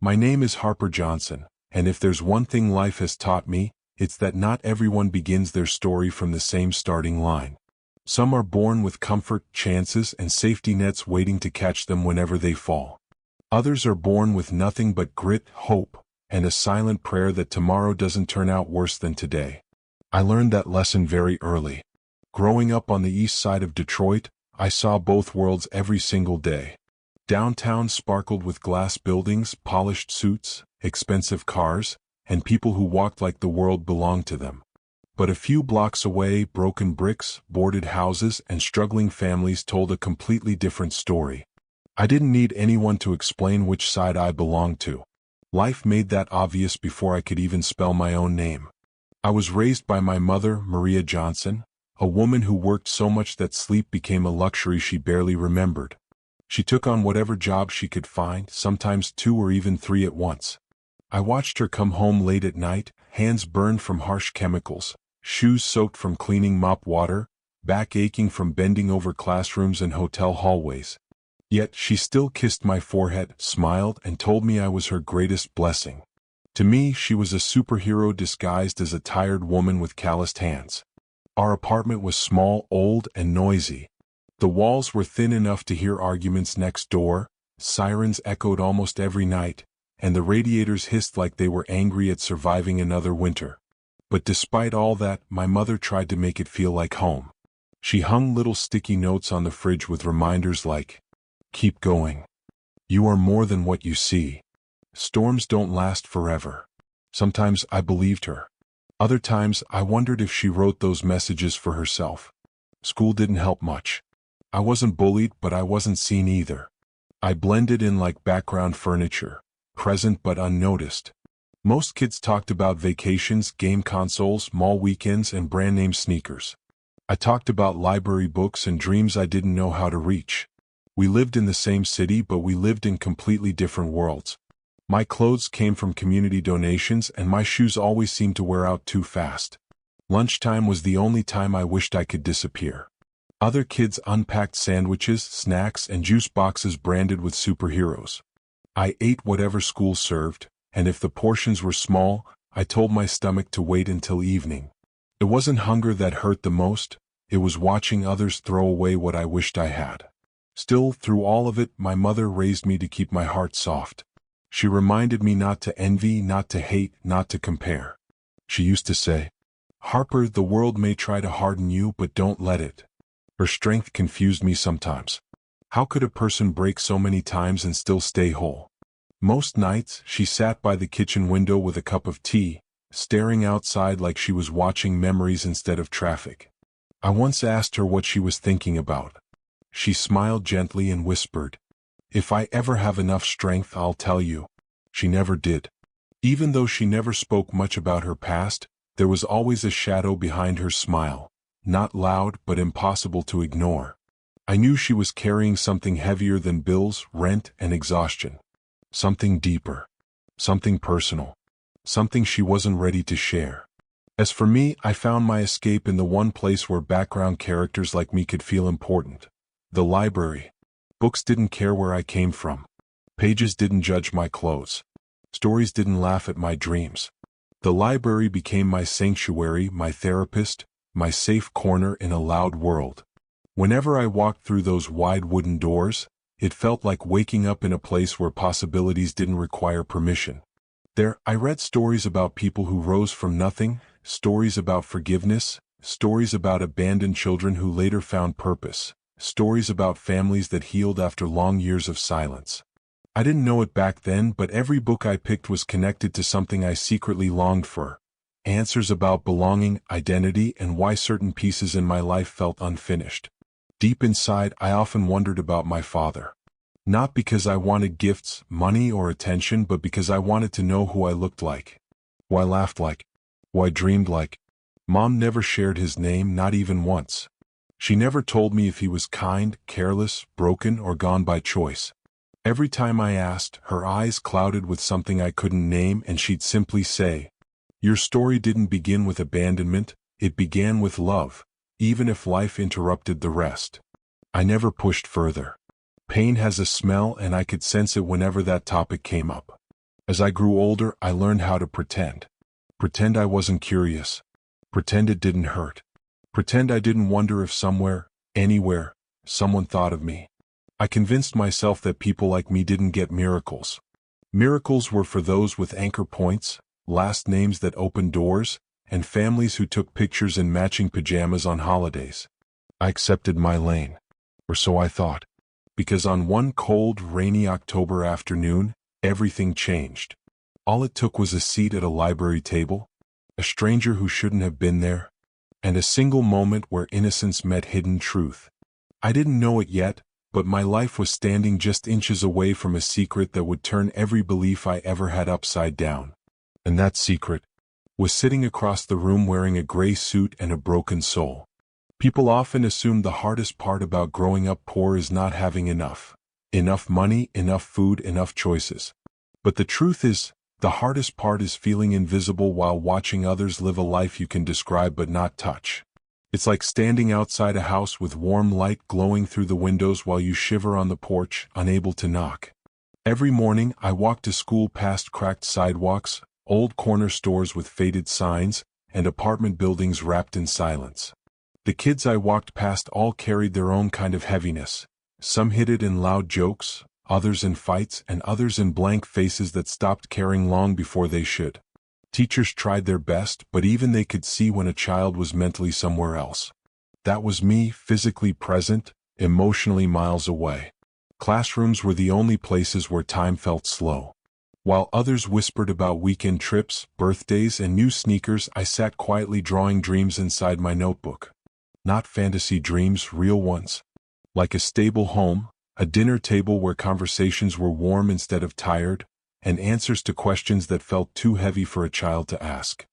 My name is Harper Johnson, and if there's one thing life has taught me, it's that not everyone begins their story from the same starting line. Some are born with comfort, chances, and safety nets waiting to catch them whenever they fall. Others are born with nothing but grit, hope, and a silent prayer that tomorrow doesn't turn out worse than today. I learned that lesson very early. Growing up on the east side of Detroit, I saw both worlds every single day. Downtown sparkled with glass buildings, polished suits, expensive cars, and people who walked like the world belonged to them. But a few blocks away, broken bricks, boarded houses, and struggling families told a completely different story. I didn't need anyone to explain which side I belonged to. Life made that obvious before I could even spell my own name. I was raised by my mother, Maria Johnson, a woman who worked so much that sleep became a luxury she barely remembered. She took on whatever job she could find, sometimes 2 or even 3 at once. I watched her come home late at night, hands burned from harsh chemicals, shoes soaked from cleaning mop water, back aching from bending over classrooms and hotel hallways. Yet she still kissed my forehead, smiled, and told me I was her greatest blessing. To me, she was a superhero disguised as a tired woman with calloused hands. Our apartment was small, old, and noisy. The walls were thin enough to hear arguments next door, sirens echoed almost every night, and the radiators hissed like they were angry at surviving another winter. But despite all that, my mother tried to make it feel like home. She hung little sticky notes on the fridge with reminders like, "Keep going. You are more than what you see. Storms don't last forever." Sometimes I believed her. Other times I wondered if she wrote those messages for herself. School didn't help much. I wasn't bullied, but I wasn't seen either. I blended in like background furniture, present but unnoticed. Most kids talked about vacations, game consoles, mall weekends, and brand-name sneakers. I talked about library books and dreams I didn't know how to reach. We lived in the same city, but we lived in completely different worlds. My clothes came from community donations, and my shoes always seemed to wear out too fast. Lunchtime was the only time I wished I could disappear. Other kids unpacked sandwiches, snacks, and juice boxes branded with superheroes. I ate whatever school served, and if the portions were small, I told my stomach to wait until evening. It wasn't hunger that hurt the most, it was watching others throw away what I wished I had. Still, through all of it, my mother raised me to keep my heart soft. She reminded me not to envy, not to hate, not to compare. She used to say, "Harper, the world may try to harden you, but don't let it." Her strength confused me sometimes. How could a person break so many times and still stay whole? Most nights, she sat by the kitchen window with a cup of tea, staring outside like she was watching memories instead of traffic. I once asked her what she was thinking about. She smiled gently and whispered, "If I ever have enough strength, I'll tell you." She never did. Even though she never spoke much about her past, there was always a shadow behind her smile, not loud but impossible to ignore. I knew she was carrying something heavier than bills, rent, and exhaustion. Something deeper. Something personal. Something she wasn't ready to share. As for me, I found my escape in the one place where background characters like me could feel important. The library. Books didn't care where I came from. Pages didn't judge my clothes. Stories didn't laugh at my dreams. The library became my sanctuary, my therapist, my safe corner in a loud world. Whenever I walked through those wide wooden doors, it felt like waking up in a place where possibilities didn't require permission. There, I read stories about people who rose from nothing, stories about forgiveness, stories about abandoned children who later found purpose, stories about families that healed after long years of silence. I didn't know it back then, but every book I picked was connected to something I secretly longed for. Answers about belonging, identity, and why certain pieces in my life felt unfinished. Deep inside, I often wondered about my father. Not because I wanted gifts, money, or attention, but because I wanted to know who I looked like, who I laughed like, who I dreamed like. Mom never shared his name, not even once. She never told me if he was kind, careless, broken, or gone by choice. Every time I asked, her eyes clouded with something I couldn't name, and she'd simply say, "Your story didn't begin with abandonment, it began with love, even if life interrupted the rest." I never pushed further. Pain has a smell, and I could sense it whenever that topic came up. As I grew older, I learned how to pretend. Pretend I wasn't curious. Pretend it didn't hurt. Pretend I didn't wonder if somewhere, anywhere, someone thought of me. I convinced myself that people like me didn't get miracles. Miracles were for those with anchor points, last names that opened doors, and families who took pictures in matching pajamas on holidays. I accepted my lane. Or so I thought. Because on one cold, rainy October afternoon, everything changed. All it took was a seat at a library table, a stranger who shouldn't have been there, and a single moment where innocence met hidden truth. I didn't know it yet, but my life was standing just inches away from a secret that would turn every belief I ever had upside down. And that secret was sitting across the room wearing a gray suit and a broken soul. People often assume the hardest part about growing up poor is not having enough. Enough money, enough food, enough choices. But the truth is, the hardest part is feeling invisible while watching others live a life you can describe but not touch. It's like standing outside a house with warm light glowing through the windows while you shiver on the porch, unable to knock. Every morning, I walk to school past cracked sidewalks, old corner stores with faded signs, and apartment buildings wrapped in silence. The kids I walked past all carried their own kind of heaviness. Some hid it in loud jokes, others in fights, and others in blank faces that stopped caring long before they should. Teachers tried their best, but even they could see when a child was mentally somewhere else. That was me, physically present, emotionally miles away. Classrooms were the only places where time felt slow. While others whispered about weekend trips, birthdays, and new sneakers, I sat quietly drawing dreams inside my notebook. Not fantasy dreams, real ones. Like a stable home, a dinner table where conversations were warm instead of tired, and answers to questions that felt too heavy for a child to ask.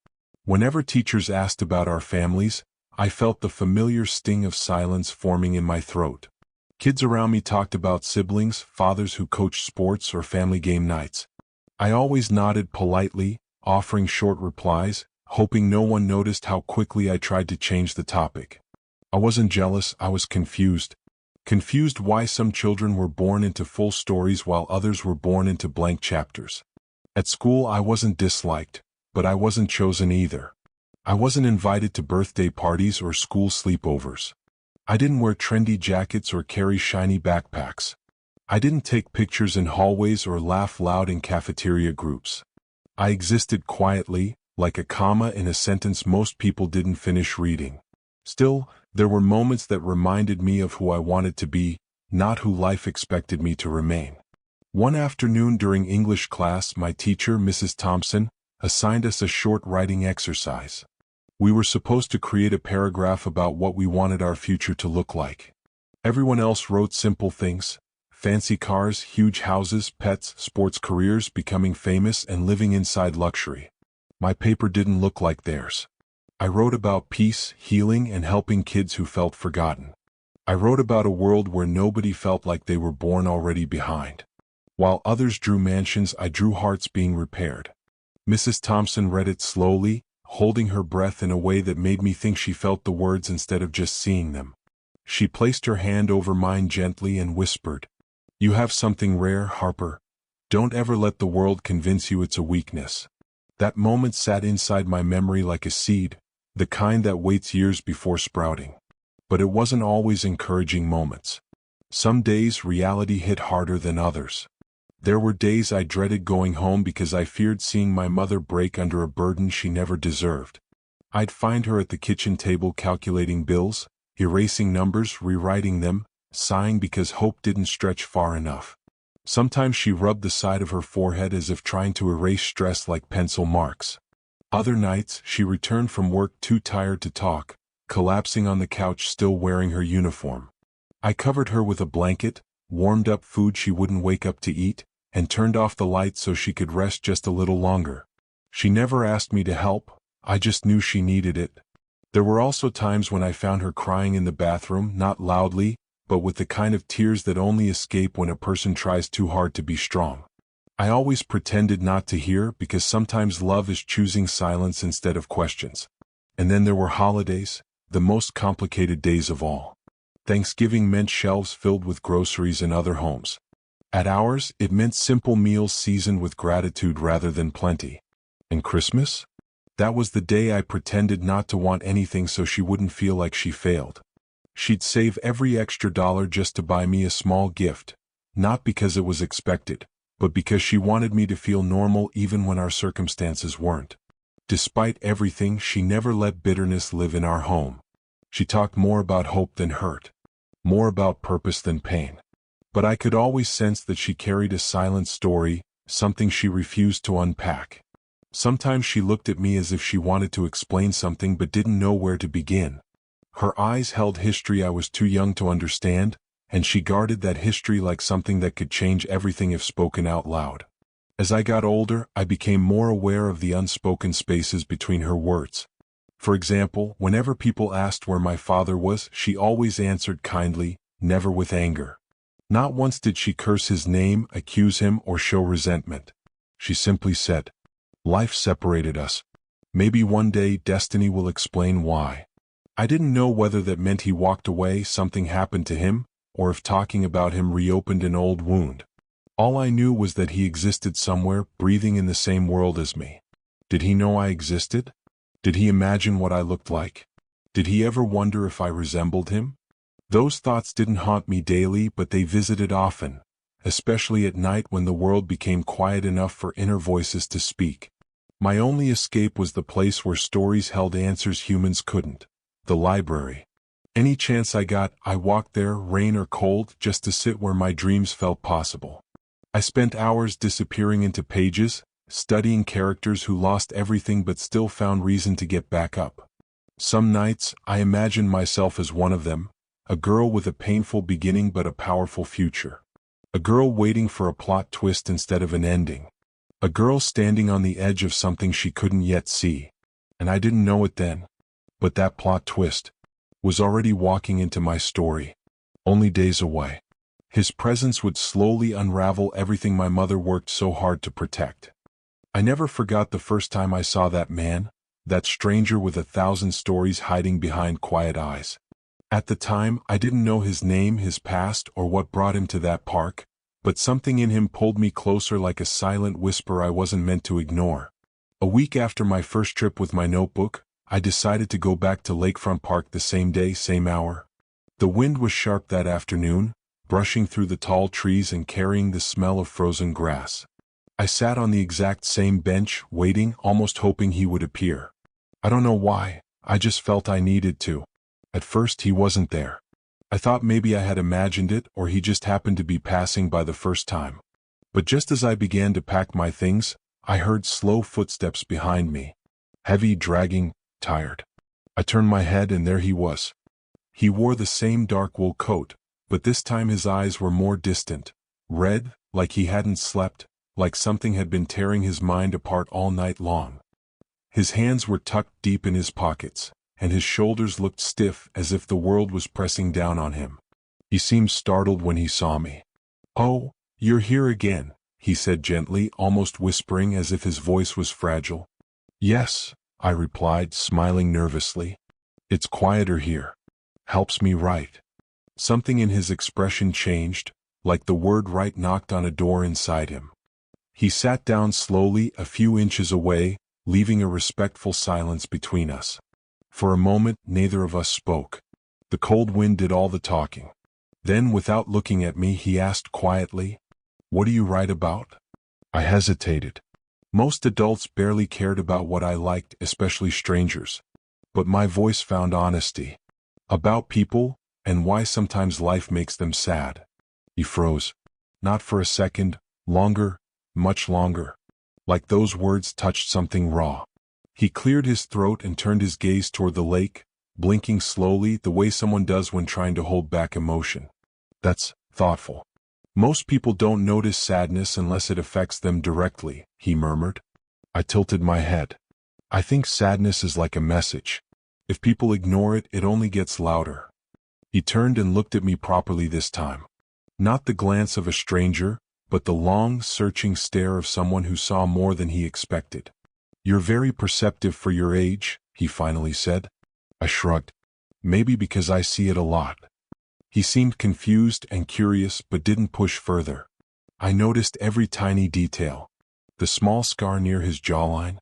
Whenever teachers asked about our families, I felt the familiar sting of silence forming in my throat. Kids around me talked about siblings, fathers who coached sports, or family game nights. I always nodded politely, offering short replies, hoping no one noticed how quickly I tried to change the topic. I wasn't jealous, I was confused. Confused why some children were born into full stories while others were born into blank chapters. At school I wasn't disliked, but I wasn't chosen either. I wasn't invited to birthday parties or school sleepovers. I didn't wear trendy jackets or carry shiny backpacks. I didn't take pictures in hallways or laugh loud in cafeteria groups. I existed quietly, like a comma in a sentence most people didn't finish reading. Still, there were moments that reminded me of who I wanted to be, not who life expected me to remain. One afternoon during English class, my teacher, Mrs. Thompson, assigned us a short writing exercise. We were supposed to create a paragraph about what we wanted our future to look like. Everyone else wrote simple things: fancy cars, huge houses, pets, sports careers, becoming famous, and living inside luxury. My paper didn't look like theirs. I wrote about peace, healing, and helping kids who felt forgotten. I wrote about a world where nobody felt like they were born already behind. While others drew mansions, I drew hearts being repaired. Mrs. Thompson read it slowly, holding her breath in a way that made me think she felt the words instead of just seeing them. She placed her hand over mine gently and whispered, "You have something rare, Harper. Don't ever let the world convince you it's a weakness." That moment sat inside my memory like a seed, the kind that waits years before sprouting. But it wasn't always encouraging moments. Some days reality hit harder than others. There were days I dreaded going home because I feared seeing my mother break under a burden she never deserved. I'd find her at the kitchen table calculating bills, erasing numbers, rewriting them, sighing because hope didn't stretch far enough. Sometimes she rubbed the side of her forehead as if trying to erase stress like pencil marks. Other nights, she returned from work too tired to talk, collapsing on the couch still wearing her uniform. I covered her with a blanket, warmed up food she wouldn't wake up to eat, and turned off the lights so she could rest just a little longer. She never asked me to help, I just knew she needed it. There were also times when I found her crying in the bathroom, not loudly, but with the kind of tears that only escape when a person tries too hard to be strong. I always pretended not to hear because sometimes love is choosing silence instead of questions. And then there were holidays, the most complicated days of all. Thanksgiving meant shelves filled with groceries in other homes. At ours, it meant simple meals seasoned with gratitude rather than plenty. And Christmas? That was the day I pretended not to want anything so she wouldn't feel like she failed. She'd save every extra dollar just to buy me a small gift, not because it was expected, but because she wanted me to feel normal even when our circumstances weren't. Despite everything, she never let bitterness live in our home. She talked more about hope than hurt, more about purpose than pain. But I could always sense that she carried a silent story, something she refused to unpack. Sometimes she looked at me as if she wanted to explain something but didn't know where to begin. Her eyes held history I was too young to understand, and she guarded that history like something that could change everything if spoken out loud. As I got older, I became more aware of the unspoken spaces between her words. For example, whenever people asked where my father was, she always answered kindly, never with anger. Not once did she curse his name, accuse him, or show resentment. She simply said, "Life separated us. Maybe one day destiny will explain why." I didn't know whether that meant he walked away, something happened to him, or if talking about him reopened an old wound. All I knew was that he existed somewhere, breathing in the same world as me. Did he know I existed? Did he imagine what I looked like? Did he ever wonder if I resembled him? Those thoughts didn't haunt me daily, but they visited often, especially at night when the world became quiet enough for inner voices to speak. My only escape was the place where stories held answers humans couldn't, the library. Any chance I got, I walked there, rain or cold, just to sit where my dreams felt possible. I spent hours disappearing into pages, studying characters who lost everything but still found reason to get back up. Some nights, I imagined myself as one of them, a girl with a painful beginning but a powerful future. A girl waiting for a plot twist instead of an ending. A girl standing on the edge of something she couldn't yet see. And I didn't know it then. But that plot twist was already walking into my story, only days away. His presence would slowly unravel everything my mother worked so hard to protect. I never forgot the first time I saw that man, that stranger with 1,000 stories hiding behind quiet eyes. At the time, I didn't know his name, his past, or what brought him to that park, but something in him pulled me closer like a silent whisper I wasn't meant to ignore. A week after my first trip with my notebook, I decided to go back to Lakefront Park the same day, same hour. The wind was sharp that afternoon, brushing through the tall trees and carrying the smell of frozen grass. I sat on the exact same bench, waiting, almost hoping he would appear. I don't know why, I just felt I needed to. At first he wasn't there. I thought maybe I had imagined it or he just happened to be passing by the first time. But just as I began to pack my things, I heard slow footsteps behind me. Heavy, dragging, tired. I turned my head and there he was. He wore the same dark wool coat, but this time his eyes were more distant, red, like he hadn't slept, like something had been tearing his mind apart all night long. His hands were tucked deep in his pockets, and his shoulders looked stiff as if the world was pressing down on him. He seemed startled when he saw me. "Oh, you're here again," he said gently, almost whispering as if his voice was fragile. "Yes," I replied, smiling nervously. "It's quieter here. Helps me write." Something in his expression changed, like the word "right" knocked on a door inside him. He sat down slowly, a few inches away, leaving a respectful silence between us. For a moment, neither of us spoke. The cold wind did all the talking. Then, without looking at me, he asked quietly, "What do you write about?" I hesitated. Most adults barely cared about what I liked, especially strangers. But my voice found honesty. About people, and why sometimes life makes them sad. He froze. Not for a second, longer, much longer. Like those words touched something raw. He cleared his throat and turned his gaze toward the lake, blinking slowly, the way someone does when trying to hold back emotion. "That's thoughtful. Most people don't notice sadness unless it affects them directly," he murmured. I tilted my head. "I think sadness is like a message. If people ignore it, it only gets louder." He turned and looked at me properly this time. Not the glance of a stranger, but the long, searching stare of someone who saw more than he expected. "You're very perceptive for your age," he finally said. I shrugged. "Maybe because I see it a lot." He seemed confused and curious but didn't push further. I noticed every tiny detail. The small scar near his jawline,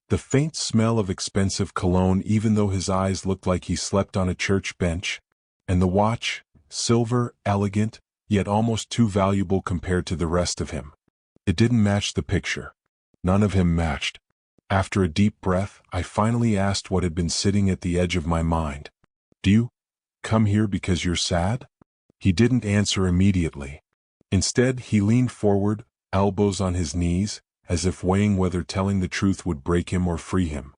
the faint smell of expensive cologne even though his eyes looked like he slept on a church bench, and the watch, silver, elegant, yet almost too valuable compared to the rest of him. It didn't match the picture. None of him matched. After a deep breath, I finally asked what had been sitting at the edge of my mind. Do you come here because you're sad? He didn't answer immediately. Instead, he leaned forward, elbows on his knees, as if weighing whether telling the truth would break him or free him.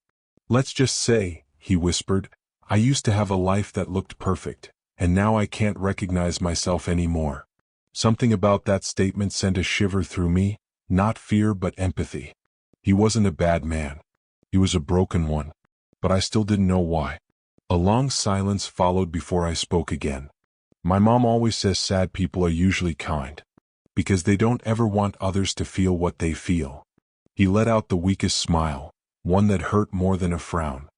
Let's just say, he whispered, I used to have a life that looked perfect, and now I can't recognize myself anymore. Something about that statement sent a shiver through me, not fear but empathy. He wasn't a bad man. He was a broken one. But I still didn't know why. A long silence followed before I spoke again. My mom always says sad people are usually kind, because they don't ever want others to feel what they feel. He let out the weakest smile, one that hurt more than a frown.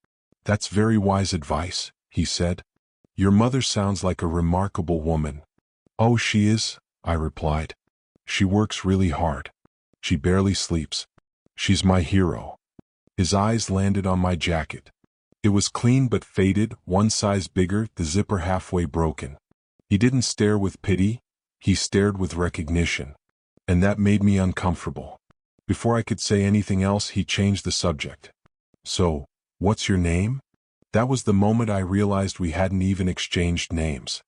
That's very wise advice, he said. Your mother sounds like a remarkable woman. Oh, she is, I replied. She works really hard. She barely sleeps. She's my hero. His eyes landed on my jacket. It was clean but faded, one size bigger, the zipper halfway broken. He didn't stare with pity, he stared with recognition. And that made me uncomfortable. Before I could say anything else, he changed the subject. So, what's your name? That was the moment I realized we hadn't even exchanged names.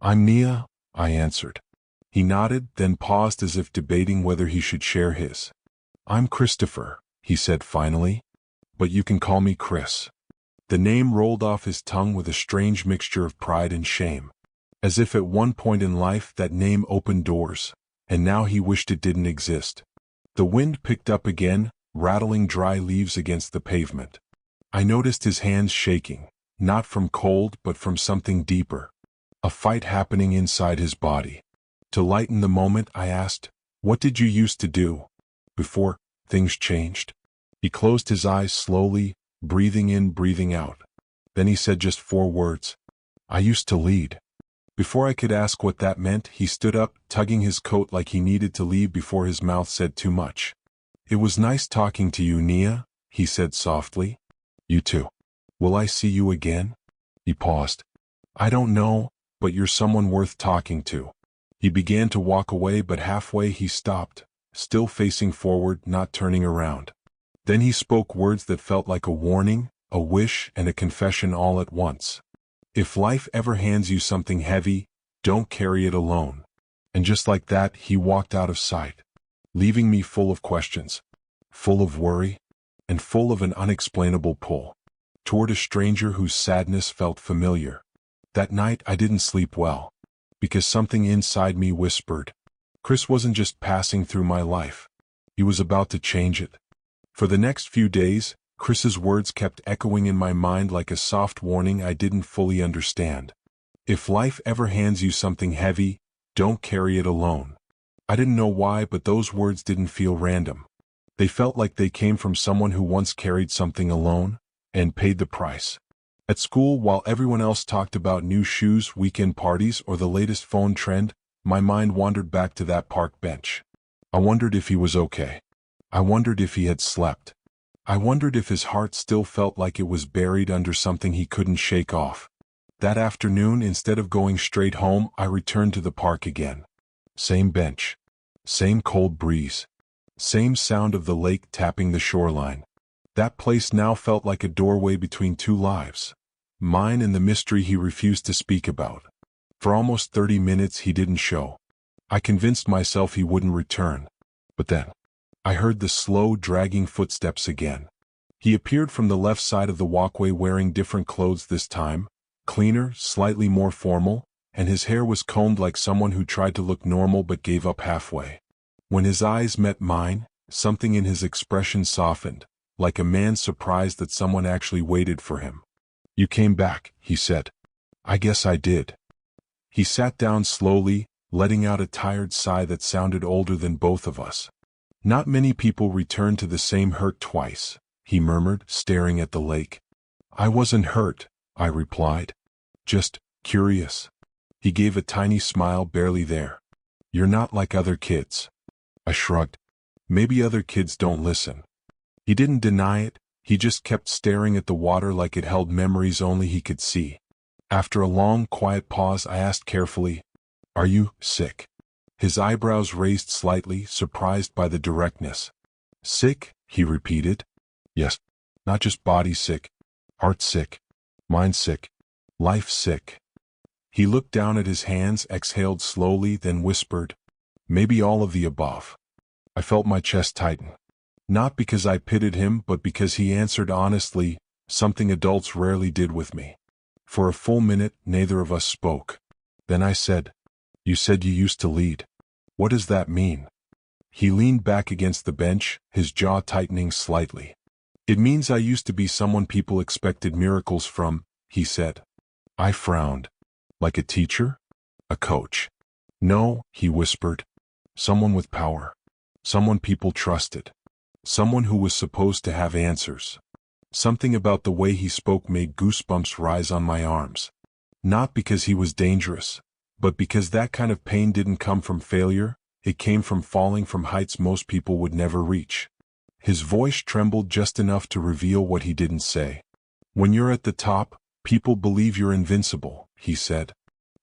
I'm Nia, I answered. He nodded, then paused as if debating whether he should share his. I'm Christopher, he said finally. But you can call me Chris. The name rolled off his tongue with a strange mixture of pride and shame. As if at one point in life that name opened doors, and now he wished it didn't exist. The wind picked up again, rattling dry leaves against the pavement. I noticed his hands shaking, not from cold but from something deeper. A fight happening inside his body. To lighten the moment, I asked, what did you used to do before things changed? He closed his eyes slowly, breathing in, breathing out. Then he said just 4 words. I used to lead. Before I could ask what that meant, he stood up, tugging his coat like he needed to leave before his mouth said too much. It was nice talking to you, Nia, he said softly. You too. Will I see you again? He paused. I don't know, but you're someone worth talking to. He began to walk away, but halfway he stopped, still facing forward, not turning around. Then he spoke words that felt like a warning, a wish, and a confession all at once. If life ever hands you something heavy, don't carry it alone. And just like that, he walked out of sight, leaving me full of questions, full of worry, and full of an unexplainable pull toward a stranger whose sadness felt familiar. That night I didn't sleep well, because something inside me whispered, Chris wasn't just passing through my life. He was about to change it. For the next few days, Chris's words kept echoing in my mind like a soft warning I didn't fully understand. If life ever hands you something heavy, don't carry it alone. I didn't know why, but those words didn't feel random. They felt like they came from someone who once carried something alone, and paid the price. At school, while everyone else talked about new shoes, weekend parties, or the latest phone trend, my mind wandered back to that park bench. I wondered if he was okay. I wondered if he had slept. I wondered if his heart still felt like it was buried under something he couldn't shake off. That afternoon, instead of going straight home, I returned to the park again. Same bench. Same cold breeze. Same sound of the lake tapping the shoreline. That place now felt like a doorway between 2 lives. Mine and the mystery he refused to speak about. For almost 30 minutes he didn't show. I convinced myself he wouldn't return. But then, I heard the slow, dragging footsteps again. He appeared from the left side of the walkway wearing different clothes this time, cleaner, slightly more formal, and his hair was combed like someone who tried to look normal but gave up halfway. When his eyes met mine, something in his expression softened, like a man surprised that someone actually waited for him. You came back, he said. I guess I did. He sat down slowly, letting out a tired sigh that sounded older than both of us. Not many people return to the same hurt twice, he murmured, staring at the lake. I wasn't hurt, I replied. Just curious. He gave a tiny smile, barely there. You're not like other kids. I shrugged. Maybe other kids don't listen. He didn't deny it, he just kept staring at the water like it held memories only he could see. After a long, quiet pause, I asked carefully, "Are you sick?" His eyebrows raised slightly, surprised by the directness. "Sick?" he repeated. "Yes. Not just body sick. Heart sick. Mind sick. Life sick." He looked down at his hands, exhaled slowly, then whispered, "Maybe all of the above." I felt my chest tighten. Not because I pitied him, but because he answered honestly, something adults rarely did with me. For a full minute, neither of us spoke. Then I said, "You said you used to lead. What does that mean?" He leaned back against the bench, his jaw tightening slightly. "It means I used to be someone people expected miracles from," he said. I frowned. "Like a teacher? A coach?" "No," he whispered. "Someone with power. Someone people trusted. Someone who was supposed to have answers." Something about the way he spoke made goosebumps rise on my arms. Not because he was dangerous, but because that kind of pain didn't come from failure, it came from falling from heights most people would never reach. His voice trembled just enough to reveal what he didn't say. "When you're at the top, people believe you're invincible," he said.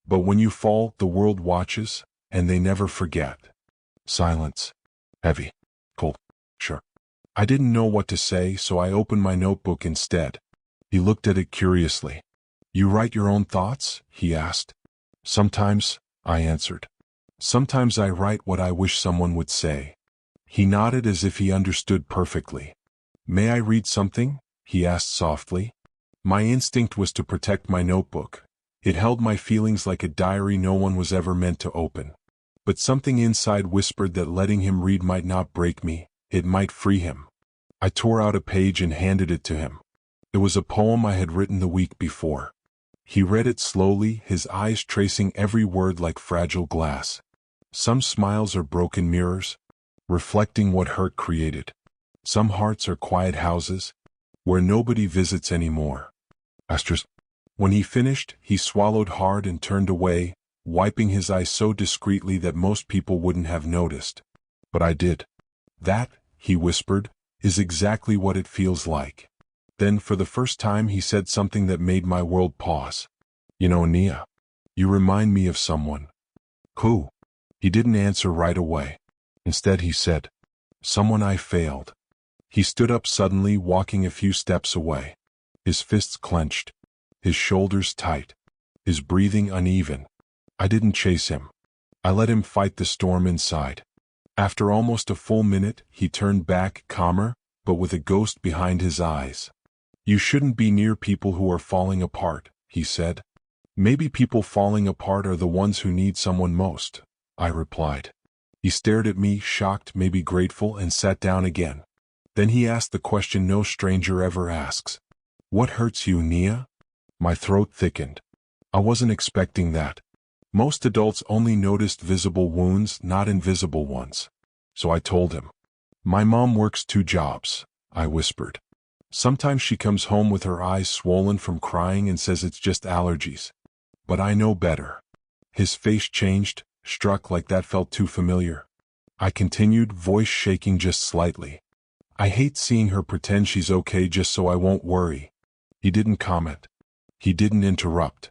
"But when you fall, the world watches, and they never forget." Silence. Heavy. Cold. Sure. I didn't know what to say, so I opened my notebook instead. He looked at it curiously. "You write your own thoughts?" he asked. "Sometimes," I answered. "Sometimes I write what I wish someone would say." He nodded as if he understood perfectly. "May I read something?" he asked softly. My instinct was to protect my notebook. It held my feelings like a diary no one was ever meant to open. But something inside whispered that letting him read might not break me, it might free him. I tore out a page and handed it to him. It was a poem I had written the week before. He read it slowly, his eyes tracing every word like fragile glass. "Some smiles are broken mirrors, reflecting what hurt created. Some hearts are quiet houses, where nobody visits anymore." Asterisk. When he finished, he swallowed hard and turned away, wiping his eyes so discreetly that most people wouldn't have noticed. But I did. "That," he whispered, "is exactly what it feels like." Then for the first time he said something that made my world pause. "You know, Nia, you remind me of someone." "Who?" He didn't answer right away. Instead he said, "Someone I failed." He stood up suddenly, walking a few steps away. His fists clenched, his shoulders tight, his breathing uneven. I didn't chase him. I let him fight the storm inside. After almost a full minute, he turned back, calmer, but with a ghost behind his eyes. "You shouldn't be near people who are falling apart," he said. "Maybe people falling apart are the ones who need someone most," I replied. He stared at me, shocked, maybe grateful, and sat down again. Then he asked the question no stranger ever asks. "What hurts you, Nia?" My throat thickened. I wasn't expecting that. Most adults only noticed visible wounds, not invisible ones. So I told him. "My mom works 2 jobs, I whispered. "Sometimes she comes home with her eyes swollen from crying and says it's just allergies. But I know better." His face changed, struck like that felt too familiar. I continued, voice shaking just slightly. "I hate seeing her pretend she's okay just so I won't worry." He didn't comment. He didn't interrupt.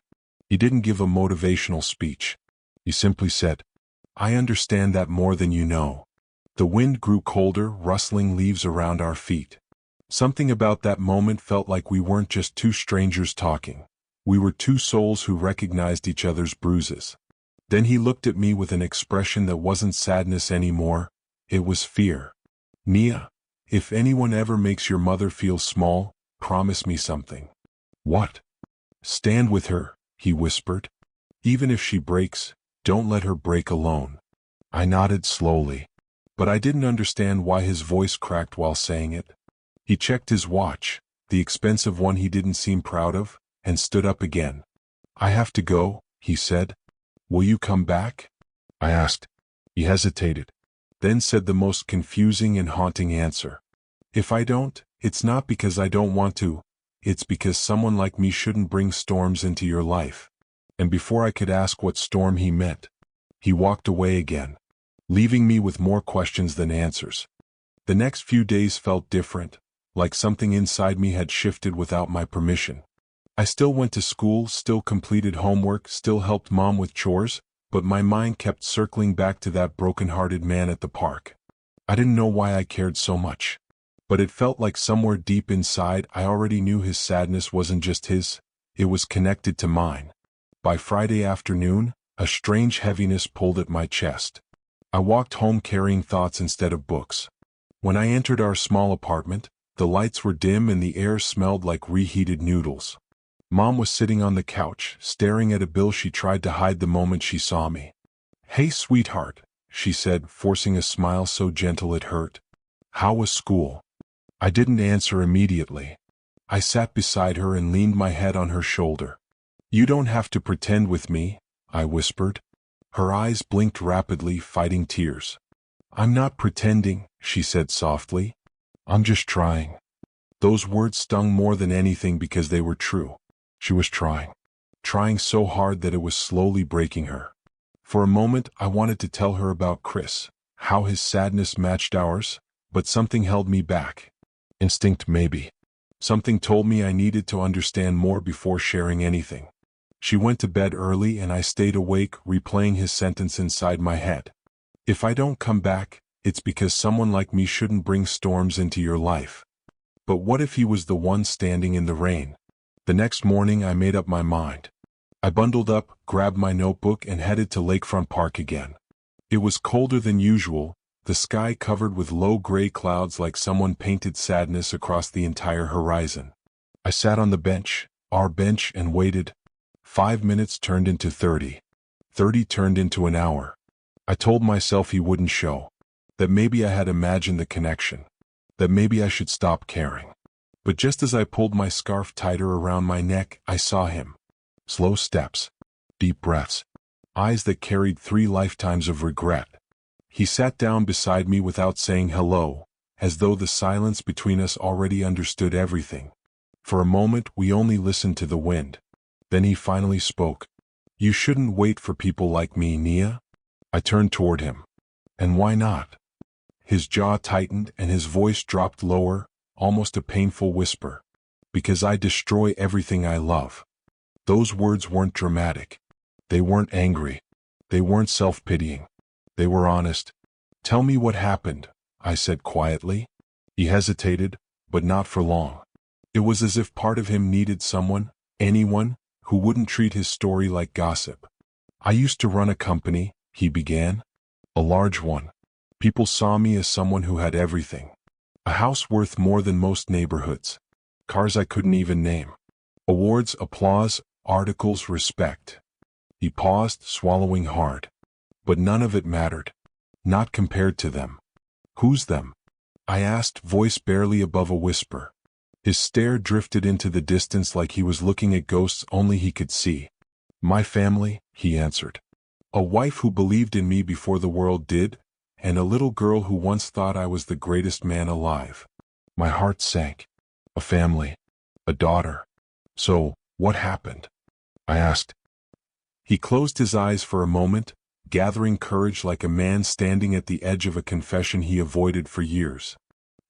He didn't give a motivational speech. He simply said, "I understand that more than you know." The wind grew colder, rustling leaves around our feet. Something about that moment felt like we weren't just 2 strangers talking. We were 2 souls who recognized each other's bruises. Then he looked at me with an expression that wasn't sadness anymore, it was fear. "Nia, if anyone ever makes your mother feel small, promise me something." "What?" "Stand with her," he whispered. "Even if she breaks, don't let her break alone." I nodded slowly. But I didn't understand why his voice cracked while saying it. He checked his watch, the expensive one he didn't seem proud of, and stood up again. "I have to go," he said. "Will you come back?" I asked. He hesitated, then said the most confusing and haunting answer. "If I don't, it's not because I don't want to, it's because someone like me shouldn't bring storms into your life." And before I could ask what storm he meant, he walked away again. leaving me with more questions than answers. The next few days felt different, like something inside me had shifted without my permission. I still went to school, still completed homework, still helped Mom with chores, but my mind kept circling back to that broken-hearted man at the park. I didn't know why I cared so much, but it felt like somewhere deep inside I already knew his sadness wasn't just his, it was connected to mine. By Friday afternoon, a strange heaviness pulled at my chest. I walked home carrying thoughts instead of books. When I entered our small apartment, the lights were dim and the air smelled like reheated noodles. Mom was sitting on the couch, staring at a bill she tried to hide the moment she saw me. "Hey, sweetheart," she said, forcing a smile so gentle it hurt. "How was school?" I didn't answer immediately. I sat beside her and leaned my head on her shoulder. "You don't have to pretend with me," I whispered. Her eyes blinked rapidly, fighting tears. "I'm not pretending," she said softly. "I'm just trying." Those words stung more than anything because they were true. She was trying so hard that it was slowly breaking her. For a moment, I wanted to tell her about Chris, how his sadness matched ours, but something held me back. Instinct, maybe. Something told me I needed to understand more before sharing anything. She went to bed early and I stayed awake, replaying his sentence inside my head. "If I don't come back, it's because someone like me shouldn't bring storms into your life." But what if he was the one standing in the rain? The next morning I made up my mind. I bundled up, grabbed my notebook and headed to Lakefront Park again. It was colder than usual, the sky covered with low gray clouds like someone painted sadness across the entire horizon. I sat on the bench, our bench, and waited. 5 minutes turned into 30. 30 turned into an hour. I told myself he wouldn't show. That maybe I had imagined the connection. That maybe I should stop caring. But just as I pulled my scarf tighter around my neck, I saw him. Slow steps. Deep breaths. Eyes that carried 3 lifetimes of regret. He sat down beside me without saying hello, as though the silence between us already understood everything. For a moment we only listened to the wind. Then he finally spoke. "You shouldn't wait for people like me, Nia." I turned toward him. "And why not?" His jaw tightened and his voice dropped lower, almost a painful whisper. "Because I destroy everything I love." Those words weren't dramatic. They weren't angry. They weren't self-pitying. They were honest. "Tell me what happened," I said quietly. He hesitated, but not for long. It was as if part of him needed someone, anyone, who wouldn't treat his story like gossip. "I used to run a company," he began. "A large one. People saw me as someone who had everything. A house worth more than most neighborhoods. Cars I couldn't even name. Awards, applause, articles, respect." He paused, swallowing hard. "But none of it mattered. Not compared to them." "Who's them?" I asked, voice barely above a whisper. His stare drifted into the distance like he was looking at ghosts only he could see. "My family," he answered. "A wife who believed in me before the world did, and a little girl who once thought I was the greatest man alive." My heart sank. A family. A daughter. "So, what happened?" I asked. He closed his eyes for a moment, gathering courage like a man standing at the edge of a confession he avoided for years.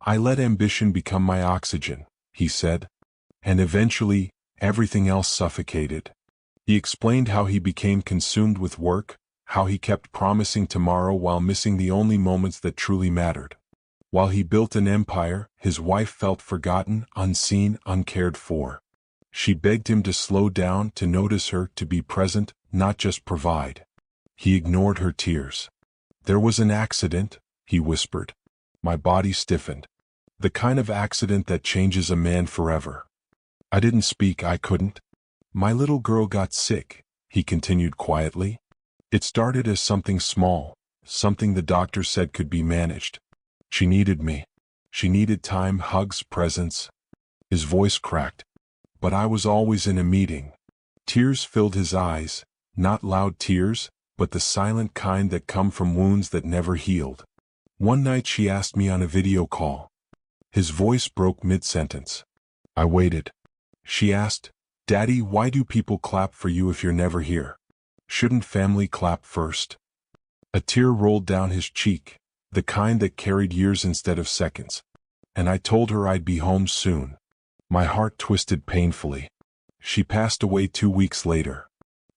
"I let ambition become my oxygen," he said. "And eventually, everything else suffocated." He explained how he became consumed with work, how he kept promising tomorrow while missing the only moments that truly mattered. While he built an empire, his wife felt forgotten, unseen, uncared for. She begged him to slow down, to notice her, to be present, not just provide. He ignored her tears. "There was an accident," he whispered. My body stiffened. "The kind of accident that changes a man forever." I didn't speak, I couldn't. "My little girl got sick," he continued quietly. "It started as something small, something the doctor said could be managed. She needed me. She needed time, hugs, presence." His voice cracked. "But I was always in a meeting." Tears filled his eyes, not loud tears, but the silent kind that come from wounds that never healed. One night she asked me on a video call. His voice broke mid-sentence. I waited. She asked, "Daddy, why do people clap for you if you're never here? Shouldn't family clap first?" A tear rolled down his cheek, the kind that carried years instead of seconds. And I told her I'd be home soon. My heart twisted painfully. She passed away 2 weeks later.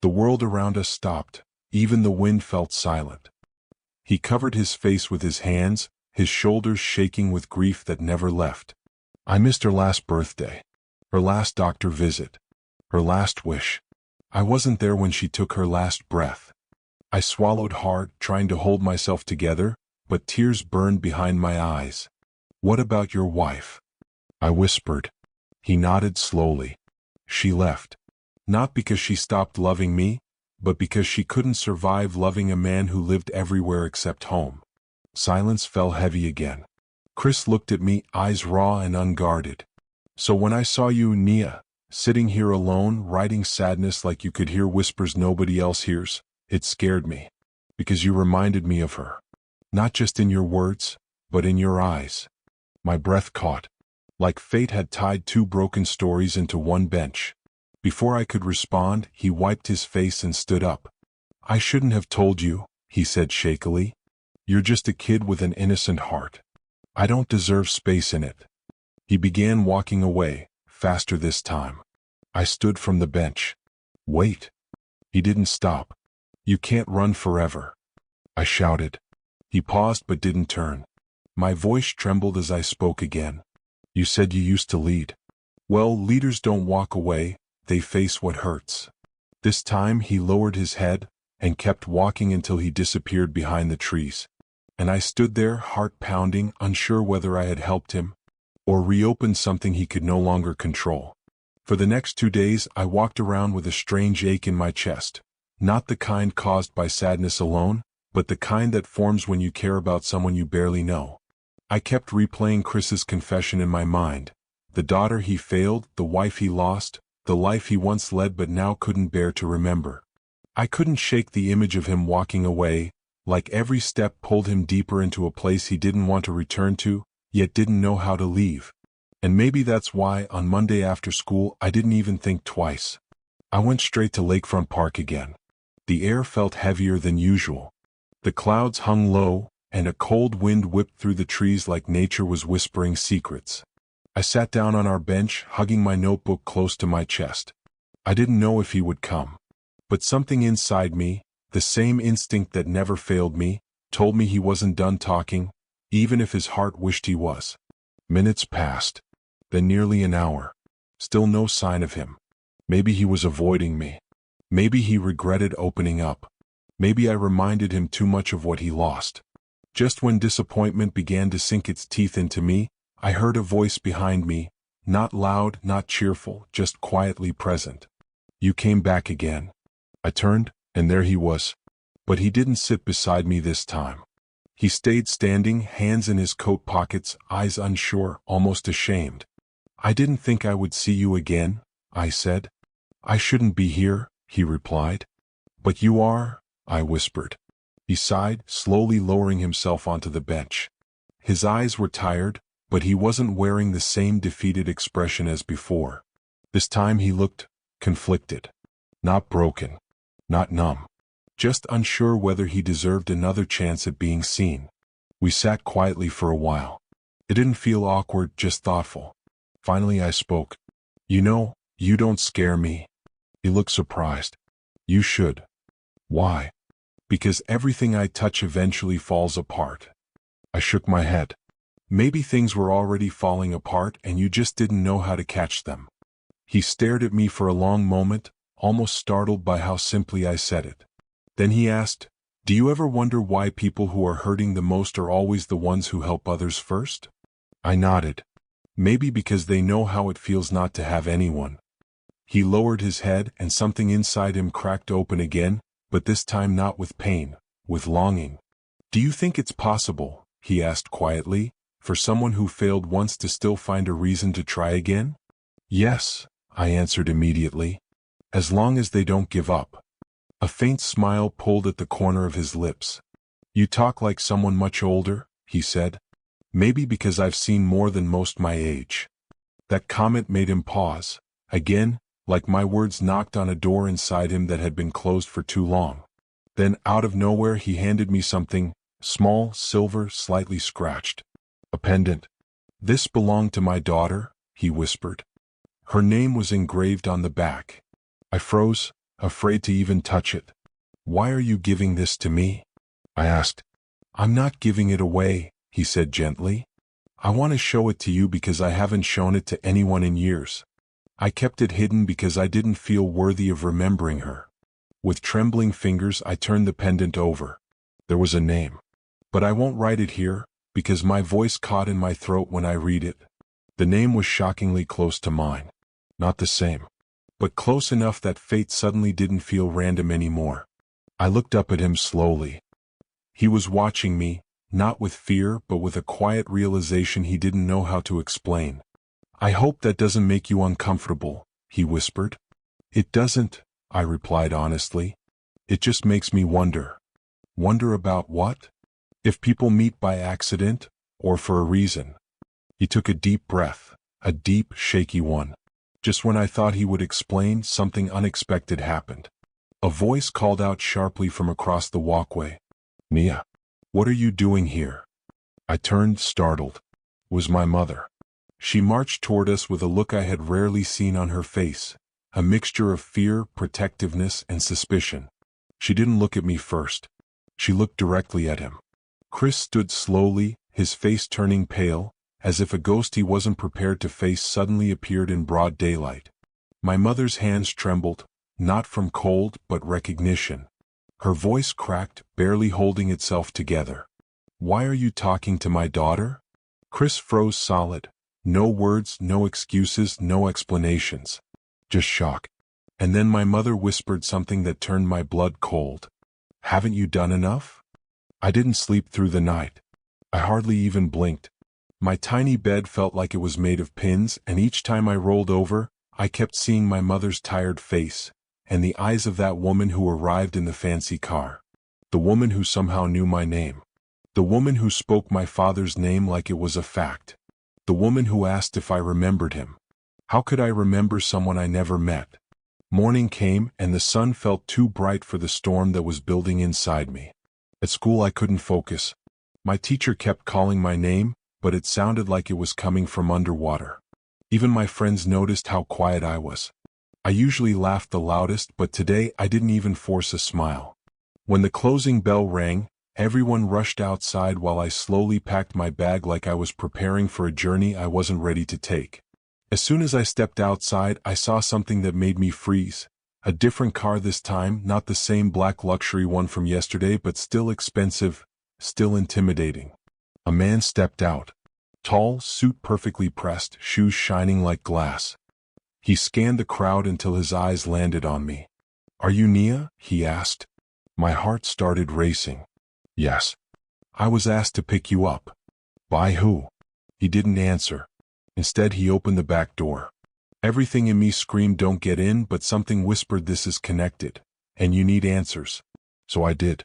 The world around us stopped. Even the wind felt silent. He covered his face with his hands, his shoulders shaking with grief that never left. I missed her last birthday, her last doctor visit, her last wish. I wasn't there when she took her last breath. I swallowed hard, trying to hold myself together, but tears burned behind my eyes. What about your wife? I whispered. He nodded slowly. She left. Not because she stopped loving me, but because she couldn't survive loving a man who lived everywhere except home. Silence fell heavy again. Chris looked at me, eyes raw and unguarded. So when I saw you, Nia, sitting here alone, writing sadness like you could hear whispers nobody else hears, it scared me. Because you reminded me of her. Not just in your words, but in your eyes. My breath caught. Like fate had tied 2 broken stories into one bench. Before I could respond, he wiped his face and stood up. I shouldn't have told you, he said shakily. You're just a kid with an innocent heart. I don't deserve space in it. He began walking away, faster this time. I stood from the bench. Wait. He didn't stop. You can't run forever. I shouted. He paused but didn't turn. My voice trembled as I spoke again. You said you used to lead. Well, leaders don't walk away, they face what hurts. This time he lowered his head and kept walking until he disappeared behind the trees. And I stood there, heart pounding, unsure whether I had helped him or reopened something he could no longer control. For the next 2 days, I walked around with a strange ache in my chest. Not the kind caused by sadness alone, but the kind that forms when you care about someone you barely know. I kept replaying Chris's confession in my mind. The daughter he failed, the wife he lost, the life he once led but now couldn't bear to remember. I couldn't shake the image of him walking away, like every step pulled him deeper into a place he didn't want to return to, yet didn't know how to leave. And maybe that's why, on Monday after school, I didn't even think twice. I went straight to Lakefront Park again. The air felt heavier than usual. The clouds hung low, and a cold wind whipped through the trees like nature was whispering secrets. I sat down on our bench, hugging my notebook close to my chest. I didn't know if he would come. But something inside me, the same instinct that never failed me, told me he wasn't done talking, even if his heart wished he was. Minutes passed. Then nearly an hour. Still no sign of him. Maybe he was avoiding me. Maybe he regretted opening up. Maybe I reminded him too much of what he lost. Just when disappointment began to sink its teeth into me, I heard a voice behind me, not loud, not cheerful, just quietly present. You came back again. I turned, and there he was. But he didn't sit beside me this time. He stayed standing, hands in his coat pockets, eyes unsure, almost ashamed. I didn't think I would see you again, I said. I shouldn't be here, he replied. But you are, I whispered. He sighed, slowly lowering himself onto the bench. His eyes were tired, but he wasn't wearing the same defeated expression as before. This time he looked conflicted. Not broken. Not numb. Just unsure whether he deserved another chance at being seen. We sat quietly for a while. It didn't feel awkward, just thoughtful. Finally I spoke. You know, you don't scare me. He looked surprised. You should. Why? Because everything I touch eventually falls apart. I shook my head. Maybe things were already falling apart and you just didn't know how to catch them. He stared at me for a long moment, almost startled by how simply I said it. Then he asked, do you ever wonder why people who are hurting the most are always the ones who help others first? I nodded. Maybe because they know how it feels not to have anyone. He lowered his head and something inside him cracked open again, but this time not with pain, with longing. Do you think it's possible, he asked quietly, for someone who failed once to still find a reason to try again? Yes, I answered immediately. As long as they don't give up. A faint smile pulled at the corner of his lips. You talk like someone much older, he said. Maybe because I've seen more than most my age. That comment made him pause. Again, like my words knocked on a door inside him that had been closed for too long. Then, out of nowhere, he handed me something, small, silver, slightly scratched. A pendant. "This belonged to my daughter," he whispered. "Her name was engraved on the back." I froze, afraid to even touch it. "Why are you giving this to me?" I asked. "I'm not giving it away," he said gently. "I want to show it to you because I haven't shown it to anyone in years. I kept it hidden because I didn't feel worthy of remembering her." With trembling fingers, I turned the pendant over. There was a name. But I won't write it here, because my voice caught in my throat when I read it. The name was shockingly close to mine. Not the same, but close enough that fate suddenly didn't feel random anymore. I looked up at him slowly. He was watching me, not with fear but with a quiet realization he didn't know how to explain. "I hope that doesn't make you uncomfortable," he whispered. "It doesn't," I replied honestly. "It just makes me wonder." "Wonder about what?" "If people meet by accident, or for a reason." He took a deep breath, a deep, shaky one. Just when I thought he would explain, something unexpected happened. A voice called out sharply from across the walkway. "Nia, what are you doing here?" I turned, startled. It was my mother. She marched toward us with a look I had rarely seen on her face, a mixture of fear, protectiveness, and suspicion. She didn't look at me first. She looked directly at him. Chris stood slowly, his face turning pale, as if a ghost he wasn't prepared to face suddenly appeared in broad daylight. My mother's hands trembled, not from cold but recognition. Her voice cracked, barely holding itself together. "Why are you talking to my daughter?" Chris froze solid. No words, no excuses, no explanations. Just shock. And then my mother whispered something that turned my blood cold. "Haven't you done enough?" I didn't sleep through the night. I hardly even blinked. My tiny bed felt like it was made of pins, and each time I rolled over, I kept seeing my mother's tired face, and the eyes of that woman who arrived in the fancy car. The woman who somehow knew my name. The woman who spoke my father's name like it was a fact. The woman who asked if I remembered him. How could I remember someone I never met? Morning came, and the sun felt too bright for the storm that was building inside me. At school I couldn't focus. My teacher kept calling my name, but it sounded like it was coming from underwater. Even my friends noticed how quiet I was. I usually laughed the loudest, but today I didn't even force a smile. When the closing bell rang, everyone rushed outside while I slowly packed my bag like I was preparing for a journey I wasn't ready to take. As soon as I stepped outside, I saw something that made me freeze. A different car this time, not the same black luxury one from yesterday, but still expensive, still intimidating. A man stepped out. Tall, suit perfectly pressed, shoes shining like glass. He scanned the crowd until his eyes landed on me. "Are you Nia?" he asked. My heart started racing. "Yes. I was asked to pick you up." "By who?" He didn't answer. Instead, he opened the back door. Everything in me screamed don't get in, but something whispered this is connected, and you need answers. So I did.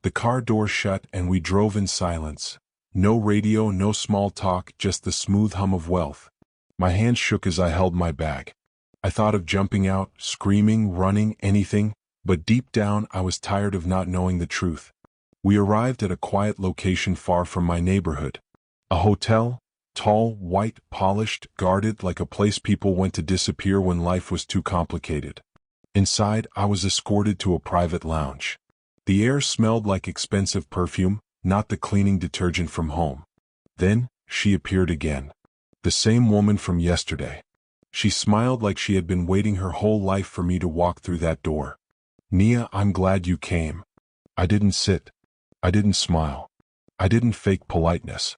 The car door shut and we drove in silence. No radio, no small talk, just the smooth hum of wealth. My hands shook as I held my bag. I thought of jumping out, screaming, running, anything, but deep down I was tired of not knowing the truth. We arrived at a quiet location far from my neighborhood. A hotel, tall, white, polished, guarded like a place people went to disappear when life was too complicated. Inside, I was escorted to a private lounge. The air smelled like expensive perfume, not the cleaning detergent from home. Then, she appeared again. The same woman from yesterday. She smiled like she had been waiting her whole life for me to walk through that door. "Nia, I'm glad you came." I didn't sit. I didn't smile. I didn't fake politeness.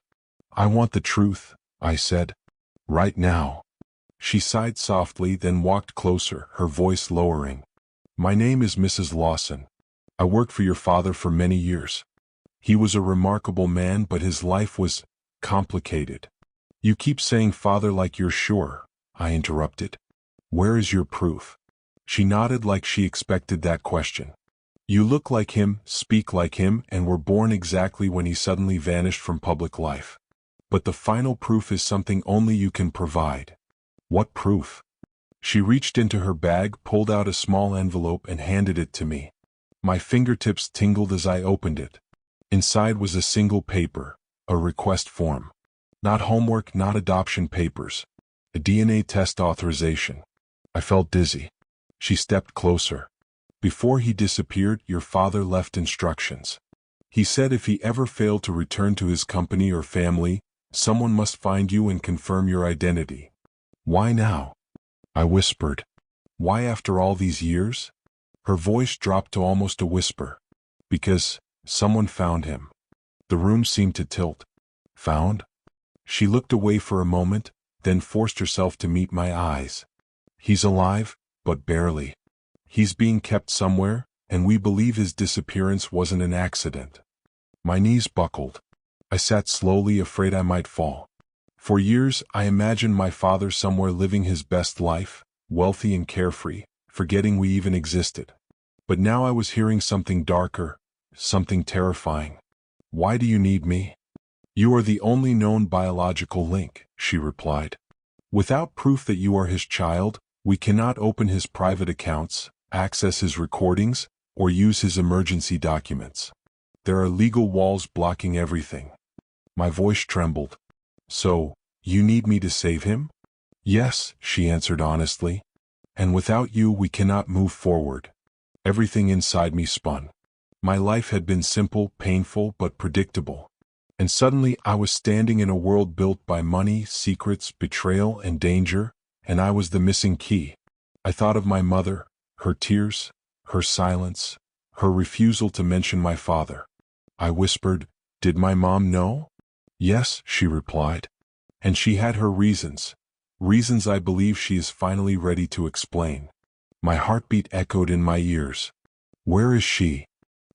"I want the truth," I said. "Right now." She sighed softly, then walked closer, her voice lowering. "My name is Mrs. Lawson. I worked for your father for many years. He was a remarkable man, but his life was complicated." "You keep saying father like you're sure," I interrupted. "Where is your proof?" She nodded like she expected that question. "You look like him, speak like him, and were born exactly when he suddenly vanished from public life. But the final proof is something only you can provide." "What proof?" She reached into her bag, pulled out a small envelope, and handed it to me. My fingertips tingled as I opened it. Inside was a single paper, a request form. Not homework, not adoption papers. A DNA test authorization. I felt dizzy. She stepped closer. Before he disappeared, your father left instructions. He said if he ever failed to return to his company or family, someone must find you and confirm your identity. Why now? I whispered. Why after all these years? Her voice dropped to almost a whisper. Because someone found him. The room seemed to tilt. Found? She looked away for a moment, then forced herself to meet my eyes. He's alive, but barely. He's being kept somewhere, and we believe his disappearance wasn't an accident. My knees buckled. I sat slowly, afraid I might fall. For years, I imagined my father somewhere living his best life, wealthy and carefree, forgetting we even existed. But now I was hearing something darker, something terrifying. Why do you need me? You are the only known biological link, she replied. Without proof that you are his child, we cannot open his private accounts, access his recordings, or use his emergency documents. There are legal walls blocking everything. My voice trembled. So, you need me to save him? Yes, she answered honestly. And without you we cannot move forward. Everything inside me spun. My life had been simple, painful, but predictable. And suddenly I was standing in a world built by money, secrets, betrayal, and danger, and I was the missing key. I thought of my mother, her tears, her silence, her refusal to mention my father. I whispered, "Did my mom know?" "Yes," she replied. "And she had her reasons. Reasons I believe she is finally ready to explain." My heartbeat echoed in my ears. "Where is she?"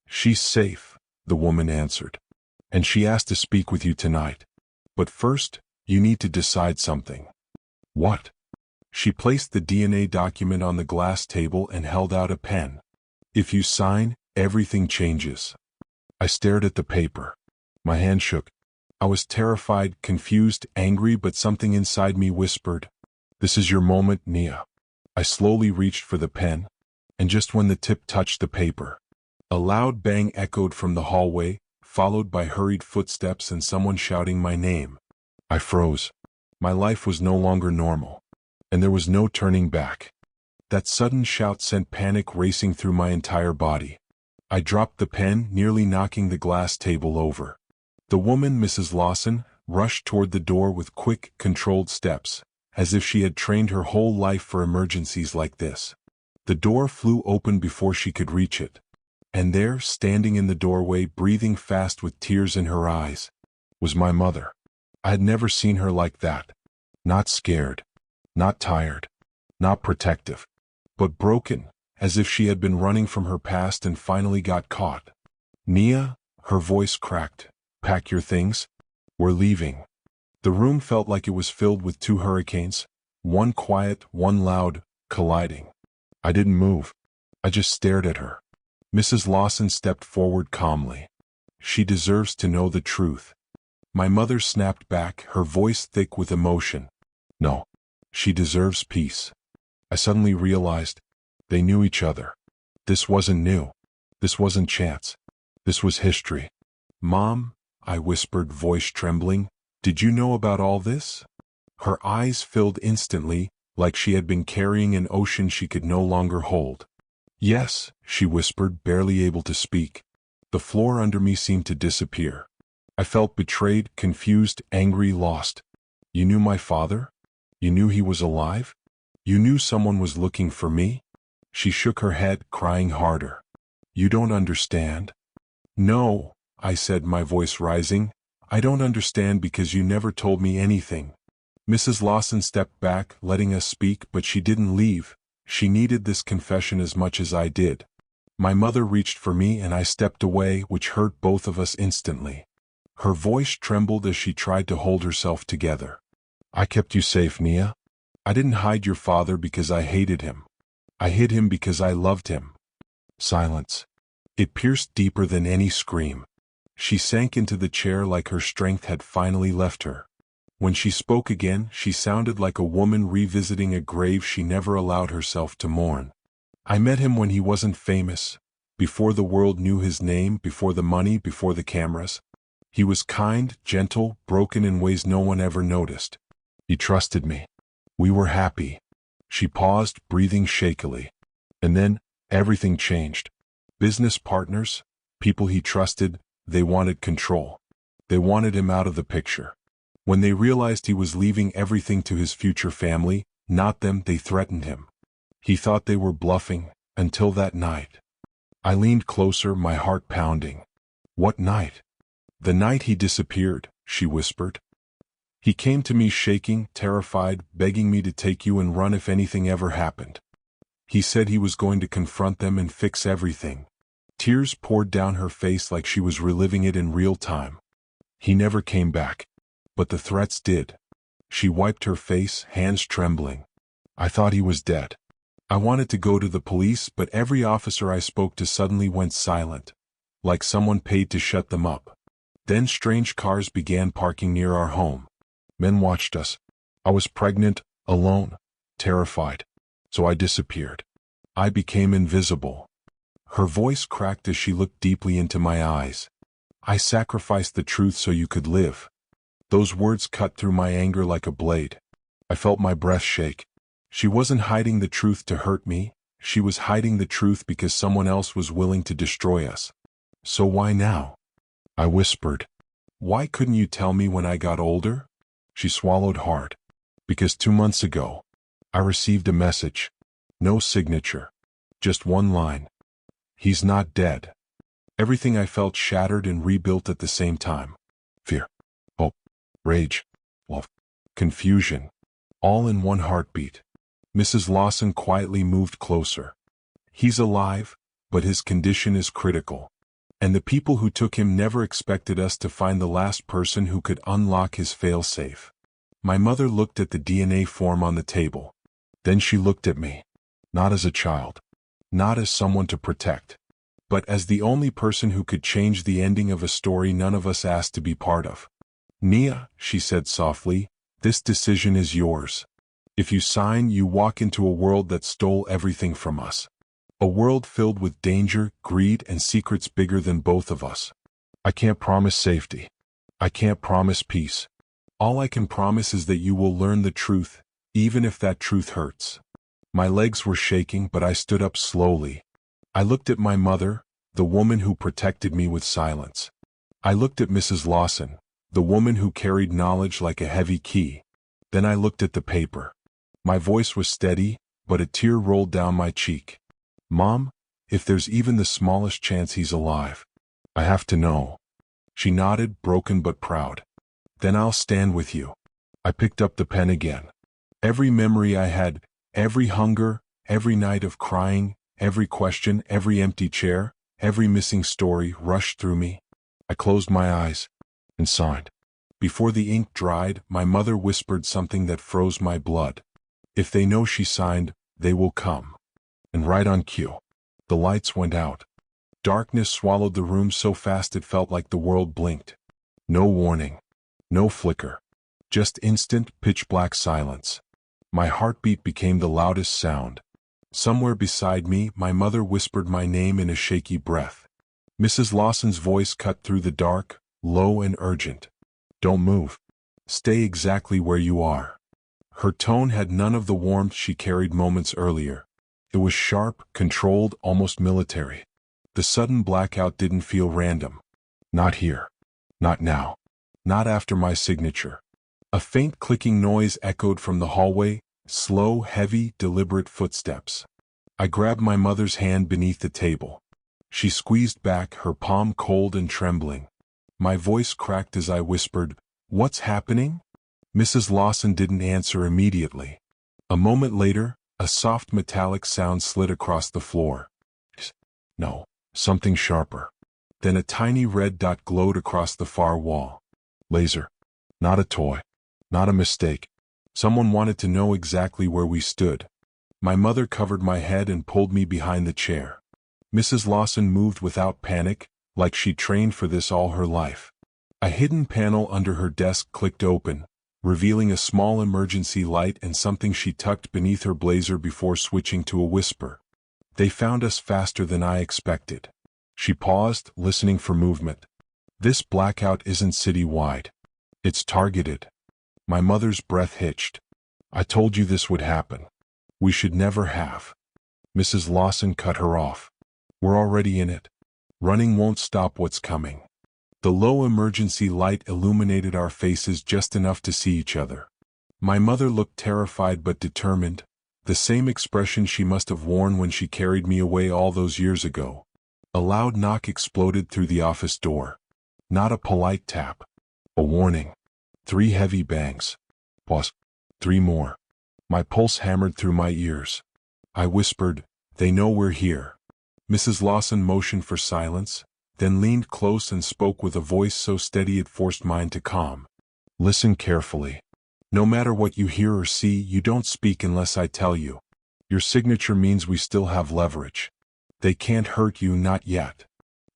"She's safe," the woman answered. "And she asked to speak with you tonight. But first, you need to decide something." "What?" She placed the DNA document on the glass table and held out a pen. "If you sign, everything changes." I stared at the paper. My hand shook. I was terrified, confused, angry, but something inside me whispered, "This is your moment, Nia." I slowly reached for the pen, and just when the tip touched the paper, a loud bang echoed from the hallway, followed by hurried footsteps and someone shouting my name. I froze. My life was no longer normal, and there was no turning back. That sudden shout sent panic racing through my entire body. I dropped the pen, nearly knocking the glass table over. The woman, Mrs. Lawson, rushed toward the door with quick, controlled steps, as if she had trained her whole life for emergencies like this. The door flew open before she could reach it. And there, standing in the doorway, breathing fast with tears in her eyes, was my mother. I had never seen her like that. Not scared, not tired, not protective, but broken, as if she had been running from her past and finally got caught. "Nia," her voice cracked, "pack your things. We're leaving." The room felt like it was filled with two hurricanes, one quiet, one loud, colliding. I didn't move. I just stared at her. Mrs. Lawson stepped forward calmly. "She deserves to know the truth." My mother snapped back, her voice thick with emotion. "No. She deserves peace." I suddenly realized they knew each other. This wasn't new. This wasn't chance. This was history. "Mom," I whispered, voice trembling, "did you know about all this?" Her eyes filled instantly, like she had been carrying an ocean she could no longer hold. "Yes," she whispered, barely able to speak. The floor under me seemed to disappear. I felt betrayed, confused, angry, lost. "You knew my father? You knew he was alive? You knew someone was looking for me?" She shook her head, crying harder. "You don't understand." "No," I said, my voice rising. "I don't understand because you never told me anything." Mrs. Lawson stepped back, letting us speak, but she didn't leave. She needed this confession as much as I did. My mother reached for me and I stepped away, which hurt both of us instantly. Her voice trembled as she tried to hold herself together. "I kept you safe, Nia. I didn't hide your father because I hated him. I hid him because I loved him." Silence. It pierced deeper than any scream. She sank into the chair like her strength had finally left her. When she spoke again, she sounded like a woman revisiting a grave she never allowed herself to mourn. "I met him when he wasn't famous, before the world knew his name, before the money, before the cameras. He was kind, gentle, broken in ways no one ever noticed. He trusted me. We were happy. She paused, breathing shakily. And then, everything changed. Business partners, people he trusted, they wanted control. They wanted him out of the picture. When they realized he was leaving everything to his future family, not them, they threatened him. He thought they were bluffing, until that night. I leaned closer, my heart pounding. What night? The night he disappeared, she whispered. He came to me shaking, terrified, begging me to take you and run if anything ever happened. He said he was going to confront them and fix everything. Tears poured down her face like she was reliving it in real time. He never came back. But the threats did. She wiped her face, hands trembling. I thought he was dead. I wanted to go to the police, but every officer I spoke to suddenly went silent, like someone paid to shut them up. Then strange cars began parking near our home. Men watched us. I was pregnant, alone, terrified. So I disappeared. I became invisible. Her voice cracked as she looked deeply into my eyes. I sacrificed the truth so you could live. Those words cut through my anger like a blade. I felt my breath shake. She wasn't hiding the truth to hurt me. She was hiding the truth because someone else was willing to destroy us. So why now? I whispered. Why couldn't you tell me when I got older? She swallowed hard. Because 2 months ago, I received a message. No signature. Just one line. He's not dead. Everything I felt shattered and rebuilt at the same time. Fear, hope, rage, love, confusion, all in one heartbeat. Mrs. Lawson quietly moved closer. He's alive, but his condition is critical. And the people who took him never expected us to find the last person who could unlock his failsafe. My mother looked at the DNA form on the table. Then she looked at me. Not as a child. Not as someone to protect. But as the only person who could change the ending of a story none of us asked to be part of. Nia, she said softly, this decision is yours. If you sign, you walk into a world that stole everything from us. A world filled with danger, greed, and secrets bigger than both of us. I can't promise safety. I can't promise peace. All I can promise is that you will learn the truth, even if that truth hurts. My legs were shaking, but I stood up slowly. I looked at my mother, the woman who protected me with silence. I looked at Mrs. Lawson, the woman who carried knowledge like a heavy key. Then I looked at the paper. My voice was steady, but a tear rolled down my cheek. Mom, if there's even the smallest chance he's alive, I have to know. She nodded, broken but proud. Then I'll stand with you. I picked up the pen again. Every memory I had, every hunger, every night of crying, every question, every empty chair, every missing story rushed through me. I closed my eyes and signed. Before the ink dried, my mother whispered something that froze my blood. If they know she signed, they will come. And right on cue, the lights went out. Darkness swallowed the room so fast it felt like the world blinked. No warning. No flicker. Just instant, pitch-black silence. My heartbeat became the loudest sound. Somewhere beside me, my mother whispered my name in a shaky breath. Mrs. Lawson's voice cut through the dark, low and urgent. Don't move. Stay exactly where you are. Her tone had none of the warmth she carried moments earlier. It was sharp, controlled, almost military. The sudden blackout didn't feel random. Not here. Not now. Not after my signature. A faint clicking noise echoed from the hallway, slow, heavy, deliberate footsteps. I grabbed my mother's hand beneath the table. She squeezed back, her palm cold and trembling. My voice cracked as I whispered, "What's happening?" Mrs. Lawson didn't answer immediately. A moment later, a soft metallic sound slid across the floor. No, something sharper. Then a tiny red dot glowed across the far wall. Laser. Not a toy. Not a mistake. Someone wanted to know exactly where we stood. My mother covered my head and pulled me behind the chair. Mrs. Lawson moved without panic, like she trained for this all her life. A hidden panel under her desk clicked open, revealing a small emergency light and something she tucked beneath her blazer before switching to a whisper. They found us faster than I expected. She paused, listening for movement. This blackout isn't citywide. It's targeted. My mother's breath hitched. I told you this would happen. We should never have. Mrs. Lawson cut her off. We're already in it. Running won't stop what's coming. The low emergency light illuminated our faces just enough to see each other. My mother looked terrified but determined, the same expression she must have worn when she carried me away all those years ago. A loud knock exploded through the office door. Not a polite tap. A warning. 3 heavy bangs. Pause. 3 more. My pulse hammered through my ears. I whispered, "They know we're here." Mrs. Lawson motioned for silence, then leaned close and spoke with a voice so steady it forced mine to calm. "Listen carefully. No matter what you hear or see, you don't speak unless I tell you. Your signature means we still have leverage. They can't hurt you, not yet."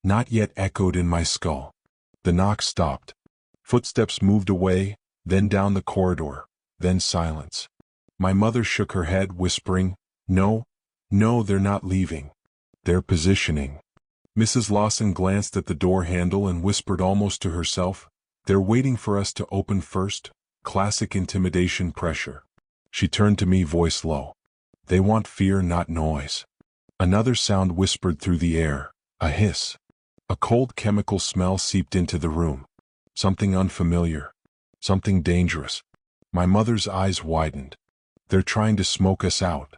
"Not yet" echoed in my skull. The knock stopped. Footsteps moved away, then down the corridor, then silence. My mother shook her head, whispering, "No, no, they're not leaving. They're positioning." Mrs. Lawson glanced at the door handle and whispered almost to herself, "They're waiting for us to open first." Classic intimidation pressure. She turned to me, voice low. "They want fear, not noise." Another sound whispered through the air, a hiss. A cold chemical smell seeped into the room. Something unfamiliar. Something dangerous. My mother's eyes widened. "They're trying to smoke us out."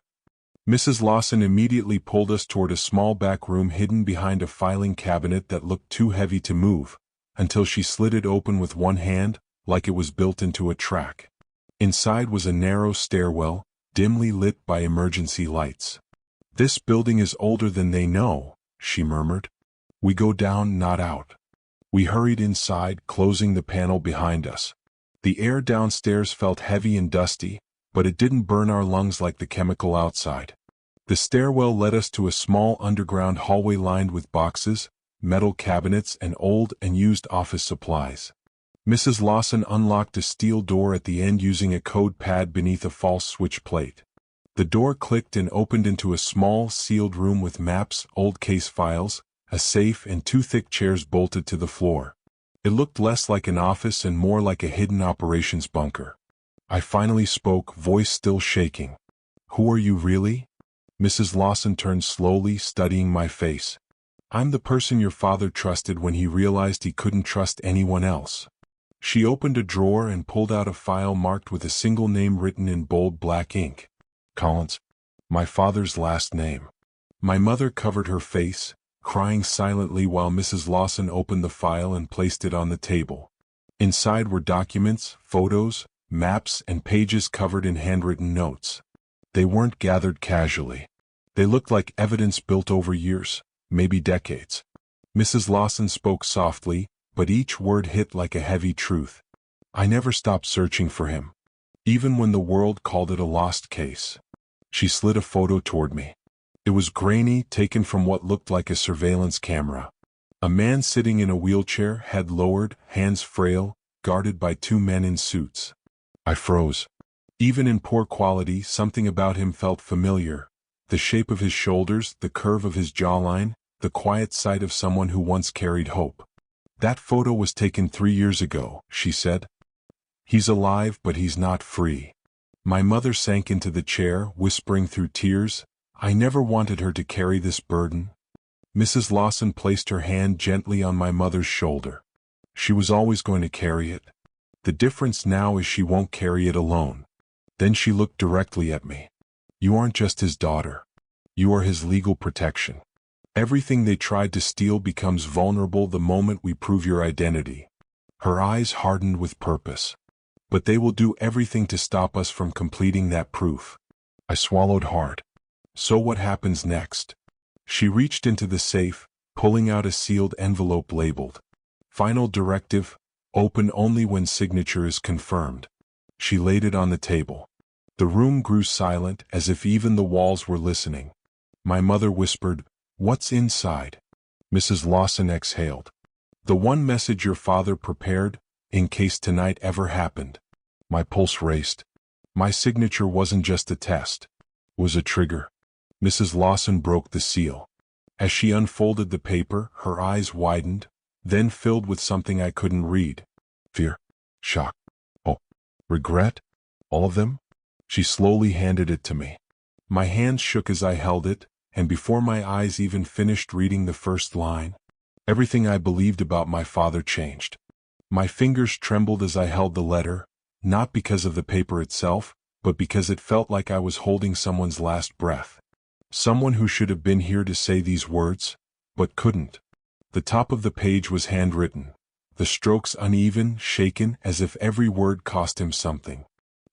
Mrs. Lawson immediately pulled us toward a small back room hidden behind a filing cabinet that looked too heavy to move, until she slid it open with one hand, like it was built into a track. Inside was a narrow stairwell, dimly lit by emergency lights. "This building is older than they know," she murmured. "We go down, not out." We hurried inside, closing the panel behind us. The air downstairs felt heavy and dusty, but it didn't burn our lungs like the chemical outside. The stairwell led us to a small underground hallway lined with boxes, metal cabinets, and old and used office supplies. Mrs. Lawson unlocked a steel door at the end using a code pad beneath a false switch plate. The door clicked and opened into a small, sealed room with maps, old case files, a safe, and 2 thick chairs bolted to the floor. It looked less like an office and more like a hidden operations bunker. I finally spoke, voice still shaking. "Who are you really?" Mrs. Lawson turned slowly, studying my face. "I'm the person your father trusted when he realized he couldn't trust anyone else." She opened a drawer and pulled out a file marked with a single name written in bold black ink. Collins. My father's last name. My mother covered her face, crying silently while Mrs. Lawson opened the file and placed it on the table. Inside were documents, photos, maps, and pages covered in handwritten notes. They weren't gathered casually. They looked like evidence built over years, maybe decades. Mrs. Lawson spoke softly, but each word hit like a heavy truth. "I never stopped searching for him, even when the world called it a lost case." She slid a photo toward me. It was grainy, taken from what looked like a surveillance camera. A man sitting in a wheelchair, head lowered, hands frail, guarded by 2 men in suits. I froze. Even in poor quality, something about him felt familiar. The shape of his shoulders, the curve of his jawline, the quiet sight of someone who once carried hope. "That photo was taken 3 years ago," she said. "He's alive, but he's not free." My mother sank into the chair, whispering through tears, "I never wanted her to carry this burden." Mrs. Lawson placed her hand gently on my mother's shoulder. "She was always going to carry it. The difference now is she won't carry it alone." Then she looked directly at me. "You aren't just his daughter. You are his legal protection. Everything they tried to steal becomes vulnerable the moment we prove your identity." Her eyes hardened with purpose. "But they will do everything to stop us from completing that proof." I swallowed hard. "So what happens next?" She reached into the safe, pulling out a sealed envelope labeled, "Final directive, open only when signature is confirmed." She laid it on the table. The room grew silent, as if even the walls were listening. My mother whispered, "What's inside?" Mrs. Lawson exhaled. "The one message your father prepared, in case tonight ever happened." My pulse raced. My signature wasn't just a test. It was a trigger. Mrs. Lawson broke the seal. As she unfolded the paper, her eyes widened, then filled with something I couldn't read. Fear. Shock. Oh. Regret? All of them? She slowly handed it to me. My hands shook as I held it, and before my eyes even finished reading the first line, everything I believed about my father changed. My fingers trembled as I held the letter, not because of the paper itself, but because it felt like I was holding someone's last breath. Someone who should have been here to say these words, but couldn't. The top of the page was handwritten, the strokes uneven, shaken, as if every word cost him something.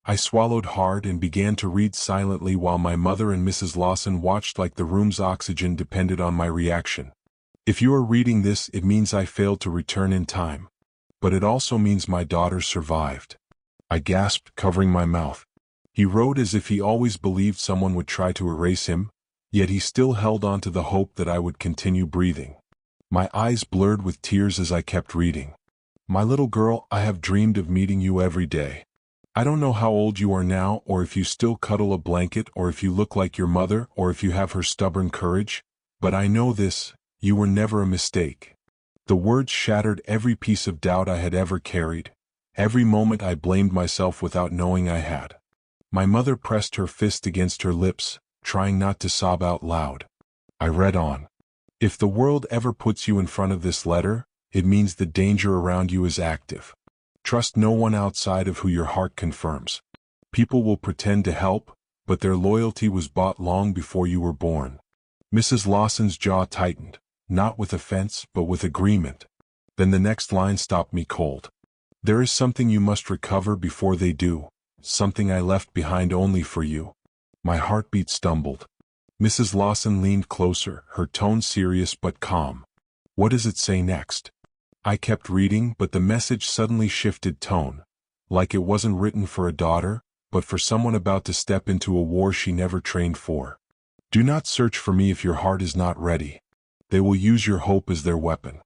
I swallowed hard and began to read silently while my mother and Mrs. Lawson watched like the room's oxygen depended on my reaction. If you are reading this, it means I failed to return in time. But it also means my daughter survived. I gasped, covering my mouth. He wrote as if he always believed someone would try to erase him, yet he still held on to the hope that I would continue breathing. My eyes blurred with tears as I kept reading. My little girl, I have dreamed of meeting you every day. I don't know how old you are now, or if you still cuddle a blanket, or if you look like your mother, or if you have her stubborn courage, but I know this, you were never a mistake. The words shattered every piece of doubt I had ever carried. Every moment I blamed myself without knowing I had. My mother pressed her fist against her lips, trying not to sob out loud. I read on. If the world ever puts you in front of this letter, it means the danger around you is active. Trust no one outside of who your heart confirms. People will pretend to help, but their loyalty was bought long before you were born. Mrs. Lawson's jaw tightened, not with offense, but with agreement. Then the next line stopped me cold. There is something you must recover before they do, something I left behind only for you. My heartbeat stumbled. Mrs. Lawson leaned closer, her tone serious but calm. What does it say next? I kept reading, but the message suddenly shifted tone, like it wasn't written for a daughter, but for someone about to step into a war she never trained for. Do not search for me if your heart is not ready. They will use your hope as their weapon.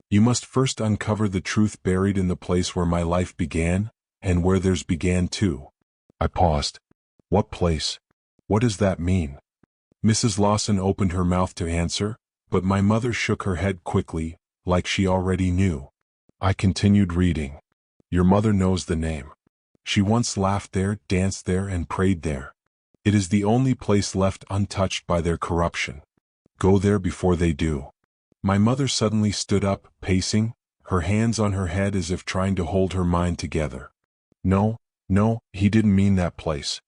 You must first uncover the truth buried in the place where my life began, and where theirs began too. I paused. What place? What does that mean? Mrs. Lawson opened her mouth to answer, but my mother shook her head quickly, like she already knew. I continued reading. Your mother knows the name. She once laughed there, danced there, and prayed there. It is the only place left untouched by their corruption. Go there before they do. My mother suddenly stood up, pacing, her hands on her head as if trying to hold her mind together. No, he didn't mean that place.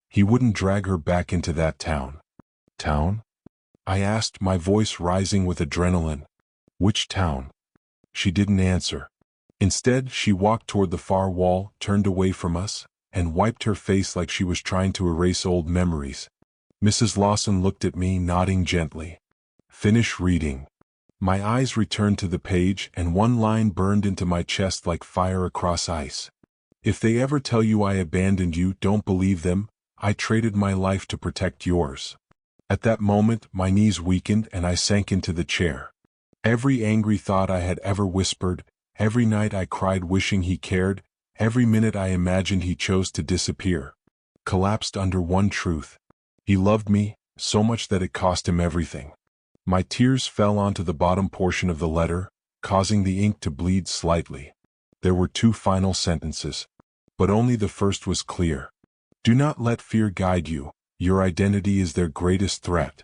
He wouldn't drag her back into that town. Town? I asked, my voice rising with adrenaline. Which town? She didn't answer. Instead, she walked toward the far wall, turned away from us, and wiped her face like she was trying to erase old memories. Mrs. Lawson looked at me, nodding gently. Finish reading. My eyes returned to the page, and one line burned into my chest like fire across ice. If they ever tell you I abandoned you, don't believe them. I traded my life to protect yours. At that moment, my knees weakened and I sank into the chair. Every angry thought I had ever whispered, every night I cried wishing he cared, every minute I imagined he chose to disappear, collapsed under one truth. He loved me, so much that it cost him everything. My tears fell onto the bottom portion of the letter, causing the ink to bleed slightly. There were 2 final sentences, but only the first was clear. Do not let fear guide you. Your identity is their greatest threat.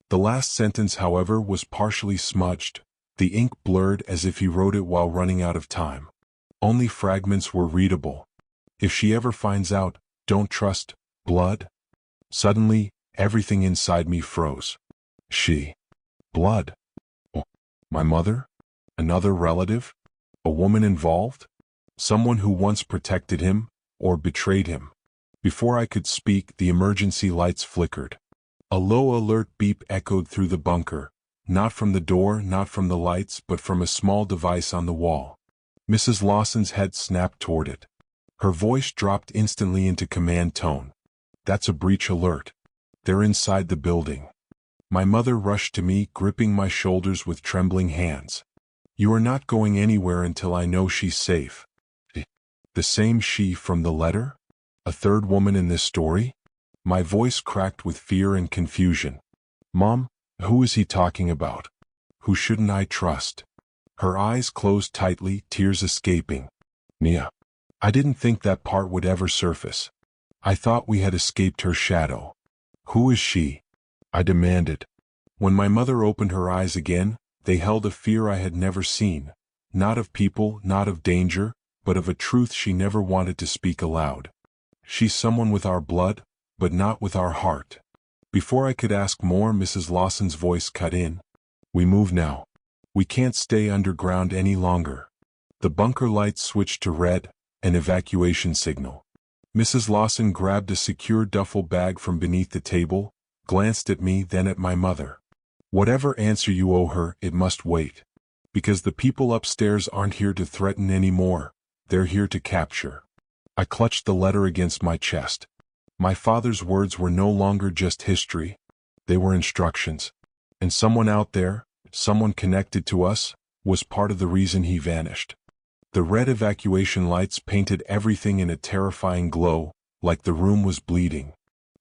The last sentence, however, was partially smudged, the ink blurred as if he wrote it while running out of time. Only fragments were readable. If she ever finds out, don't trust blood. Suddenly, everything inside me froze. She. Blood. Oh, my mother? Another relative? A woman involved? Someone who once protected him, or betrayed him. Before I could speak, the emergency lights flickered. A low alert beep echoed through the bunker, not from the door, not from the lights, but from a small device on the wall. Mrs. Lawson's head snapped toward it. Her voice dropped instantly into command tone. That's a breach alert. They're inside the building. My mother rushed to me, gripping my shoulders with trembling hands. You are not going anywhere until I know she's safe. The same she from the letter? A third woman in this story? My voice cracked with fear and confusion. Mom, who is he talking about? Who shouldn't I trust? Her eyes closed tightly, tears escaping. Nia. I didn't think that part would ever surface. I thought we had escaped her shadow. Who is she? I demanded. When my mother opened her eyes again, they held a fear I had never seen. Not of people, not of danger, but of a truth she never wanted to speak aloud. She's someone with our blood, but not with our heart. Before I could ask more, Mrs. Lawson's voice cut in. We move now. We can't stay underground any longer. The bunker lights switched to red, an evacuation signal. Mrs. Lawson grabbed a secure duffel bag from beneath the table, glanced at me, then at my mother. Whatever answer you owe her, it must wait. Because the people upstairs aren't here to threaten anymore, they're here to capture. I clutched the letter against my chest. My father's words were no longer just history. They were instructions. And someone out there, someone connected to us, was part of the reason he vanished. The red evacuation lights painted everything in a terrifying glow, like the room was bleeding.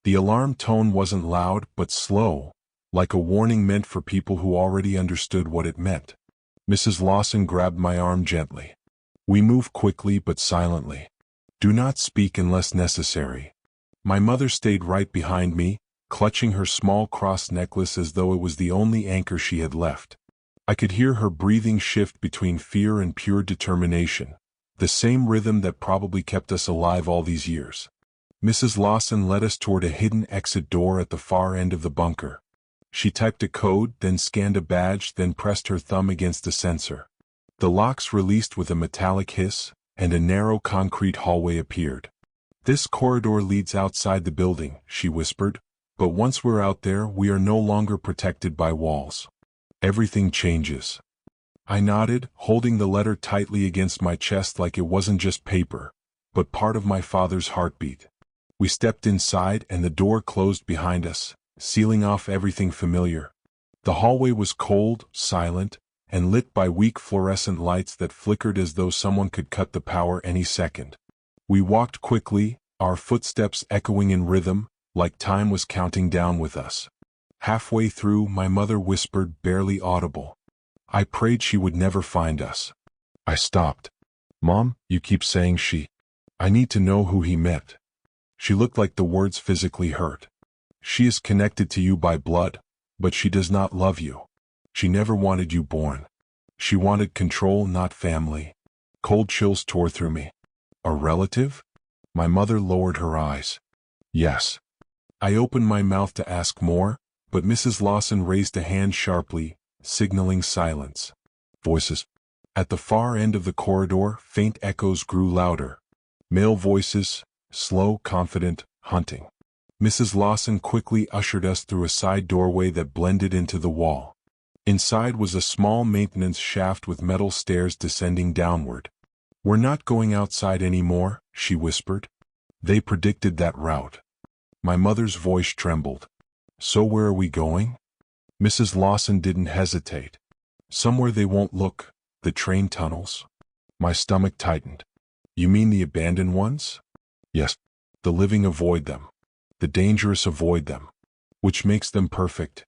The alarm tone wasn't loud but slow, like a warning meant for people who already understood what it meant. Mrs. Lawson grabbed my arm gently. We moved quickly but silently. Do not speak unless necessary. My mother stayed right behind me, clutching her small cross necklace as though it was the only anchor she had left. I could hear her breathing shift between fear and pure determination, the same rhythm that probably kept us alive all these years. Mrs. Lawson led us toward a hidden exit door at the far end of the bunker. She typed a code, then scanned a badge, then pressed her thumb against the sensor. The locks released with a metallic hiss, and a narrow concrete hallway appeared. This corridor leads outside the building, she whispered, but once we're out there, we are no longer protected by walls. Everything changes. I nodded, holding the letter tightly against my chest like it wasn't just paper, but part of my father's heartbeat. We stepped inside and the door closed behind us, sealing off everything familiar. The hallway was cold, silent, and lit by weak fluorescent lights that flickered as though someone could cut the power any second. We walked quickly, our footsteps echoing in rhythm, like time was counting down with us. Halfway through, my mother whispered, barely audible. I prayed she would never find us. I stopped. Mom, you keep saying she. I need to know who he met. She looked like the words physically hurt. She is connected to you by blood, but she does not love you. She never wanted you born. She wanted control, not family. Cold chills tore through me. A relative? My mother lowered her eyes. Yes. I opened my mouth to ask more, but Mrs. Lawson raised a hand sharply, signaling silence. Voices. At the far end of the corridor, faint echoes grew louder. Male voices, slow, confident, hunting. Mrs. Lawson quickly ushered us through a side doorway that blended into the wall. Inside was a small maintenance shaft with metal stairs descending downward. We're not going outside anymore, she whispered. They predicted that route. My mother's voice trembled. So where are we going? Mrs. Lawson didn't hesitate. Somewhere they won't look, the train tunnels. My stomach tightened. You mean the abandoned ones? Yes. The living avoid them. The dangerous avoid them. Which makes them perfect.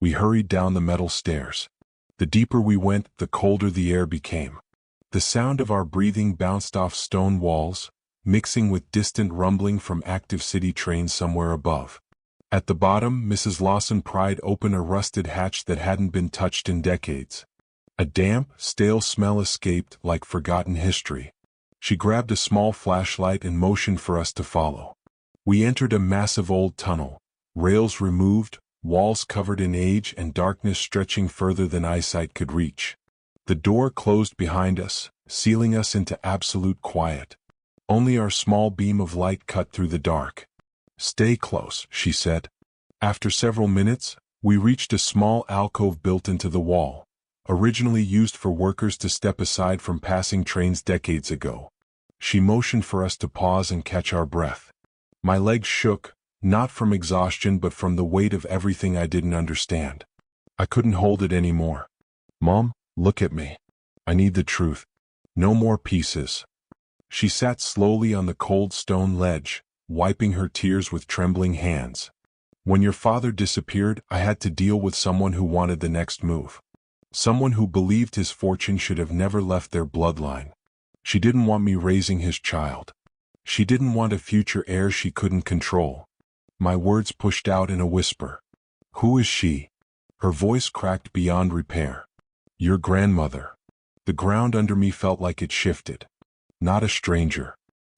We hurried down the metal stairs. The deeper we went, the colder the air became. The sound of our breathing bounced off stone walls, mixing with distant rumbling from active city trains somewhere above. At the bottom, Mrs. Lawson pried open a rusted hatch that hadn't been touched in decades. A damp, stale smell escaped like forgotten history. She grabbed a small flashlight and motioned for us to follow. We entered a massive old tunnel, rails removed, walls covered in age and darkness stretching further than eyesight could reach. The door closed behind us, sealing us into absolute quiet. Only our small beam of light cut through the dark. Stay close, she said. After several minutes, we reached a small alcove built into the wall, originally used for workers to step aside from passing trains decades ago. She motioned for us to pause and catch our breath. My legs shook, not from exhaustion but from the weight of everything I didn't understand. I couldn't hold it anymore. Mom, look at me. I need the truth. No more pieces. She sat slowly on the cold stone ledge, wiping her tears with trembling hands. When your father disappeared, I had to deal with someone who wanted the next move. Someone who believed his fortune should have never left their bloodline. She didn't want me raising his child. She didn't want a future heir she couldn't control. My words pushed out in a whisper. Who is she? Her voice cracked beyond repair. Your grandmother. The ground under me felt like it shifted. Not a stranger.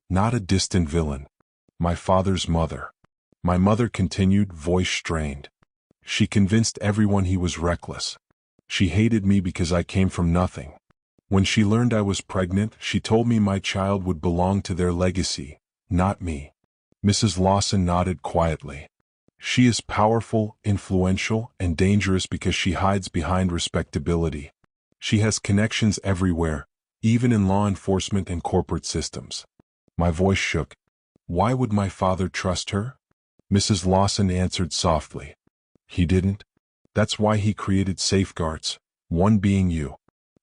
Not a distant villain. My father's mother. My mother continued, voice strained. She convinced everyone he was reckless. She hated me because I came from nothing. When she learned I was pregnant, she told me my child would belong to their legacy, not me. Mrs. Lawson nodded quietly. She is powerful, influential, and dangerous because she hides behind respectability. She has connections everywhere, even in law enforcement and corporate systems. My voice shook. Why would my father trust her? Mrs. Lawson answered softly. He didn't. That's why he created safeguards, one being you.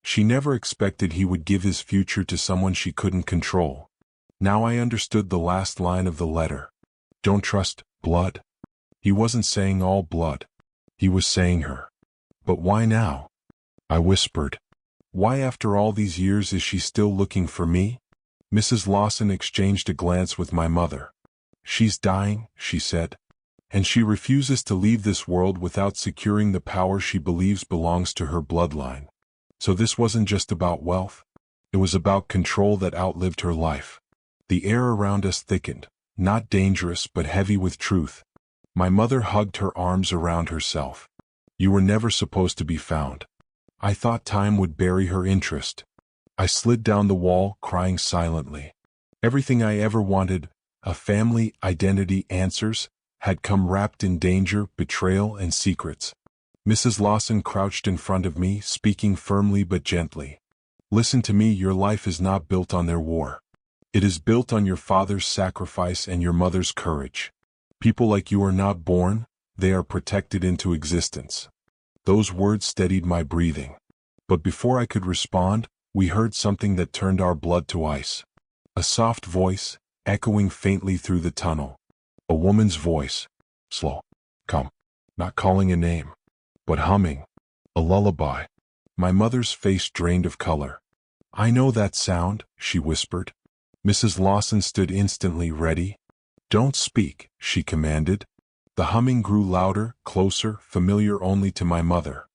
She never expected he would give his future to someone she couldn't control. Now I understood the last line of the letter. Don't trust blood. He wasn't saying all blood. He was saying her. But why now? I whispered. Why after all these years is she still looking for me? Mrs. Lawson exchanged a glance with my mother. She's dying, she said. And she refuses to leave this world without securing the power she believes belongs to her bloodline. So this wasn't just about wealth. It was about control that outlived her life. The air around us thickened, not dangerous but heavy with truth. My mother hugged her arms around herself. You were never supposed to be found. I thought time would bury her interest. I slid down the wall, crying silently. Everything I ever wanted, a family, identity, answers, had come wrapped in danger, betrayal, and secrets. Mrs. Lawson crouched in front of me, speaking firmly but gently. Listen to me, your life is not built on their war. It is built on your father's sacrifice and your mother's courage. People like you are not born, they are protected into existence. Those words steadied my breathing. But before I could respond, we heard something that turned our blood to ice. A soft voice, echoing faintly through the tunnel. A woman's voice. Slow. Come. Not calling a name, but humming. A lullaby. My mother's face drained of color. I know that sound, she whispered. Mrs. Lawson stood instantly ready. Don't speak, she commanded. The humming grew louder, closer, familiar only to my mother.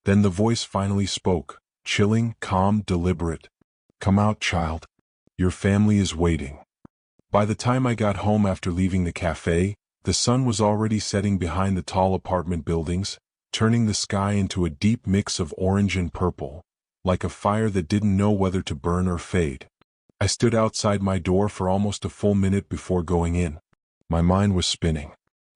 Then the voice finally spoke, chilling, calm, deliberate. Come out, child. Your family is waiting. By the time I got home after leaving the cafe, the sun was already setting behind the tall apartment buildings, turning the sky into a deep mix of orange and purple, like a fire that didn't know whether to burn or fade. I stood outside my door for almost a full minute before going in. My mind was spinning.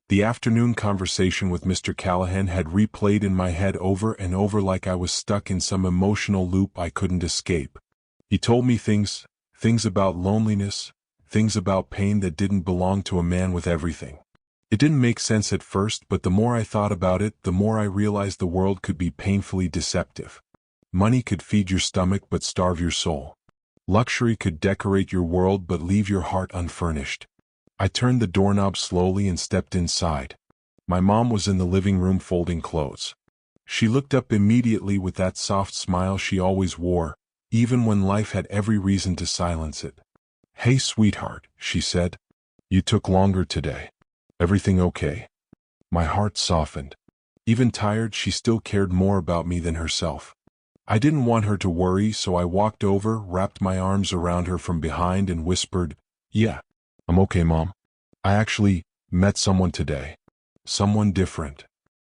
The afternoon conversation with Mr. Callahan had replayed in my head over and over like I was stuck in some emotional loop I couldn't escape. He told me things about loneliness, things about pain that didn't belong to a man with everything. It didn't make sense at first, but the more I thought about it, the more I realized the world could be painfully deceptive. Money could feed your stomach but starve your soul. Luxury could decorate your world but leave your heart unfurnished. I turned the doorknob slowly and stepped inside. My mom was in the living room folding clothes. She looked up immediately with that soft smile she always wore, even when life had every reason to silence it. Hey, sweetheart, she said. You took longer today. Everything okay? My heart softened. Even tired, she still cared more about me than herself. I didn't want her to worry, so I walked over, wrapped my arms around her from behind and whispered, Yeah, I'm okay, Mom. I actually met someone today. Someone different.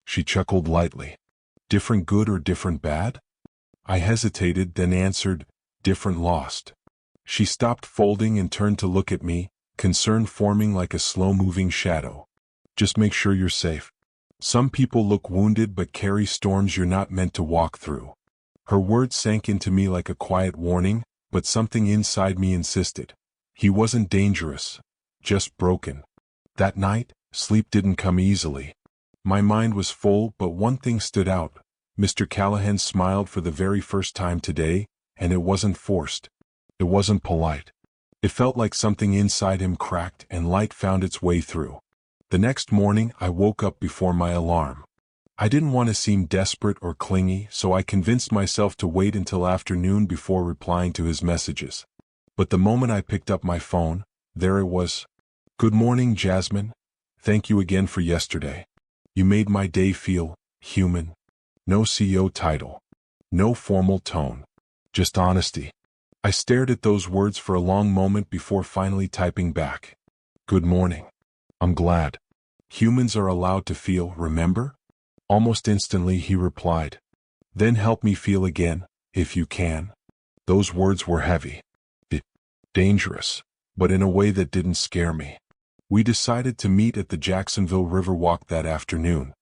She chuckled lightly. Different good or different bad? I hesitated, then answered, different lost. She stopped folding and turned to look at me, concern forming like a slow-moving shadow. Just make sure you're safe. Some people look wounded but carry storms you're not meant to walk through. Her words sank into me like a quiet warning, but something inside me insisted. He wasn't dangerous, just broken. That night, sleep didn't come easily. My mind was full, but one thing stood out. Mr. Callahan smiled for the very first time today, and it wasn't forced. It wasn't polite. It felt like something inside him cracked and light found its way through. The next morning I woke up before my alarm. I didn't want to seem desperate or clingy, so I convinced myself to wait until afternoon before replying to his messages. But the moment I picked up my phone, there it was. "Good morning, Jasmine. Thank you again for yesterday. You made my day feel human." No CEO title. No formal tone. Just honesty. I stared at those words for a long moment before finally typing back. "Good morning. I'm glad. Humans are allowed to feel, remember?" Almost instantly he replied. "Then help me feel again, if you can." Those words were heavy. Dangerous, but in a way that didn't scare me. We decided to meet at the Jacksonville Riverwalk that afternoon.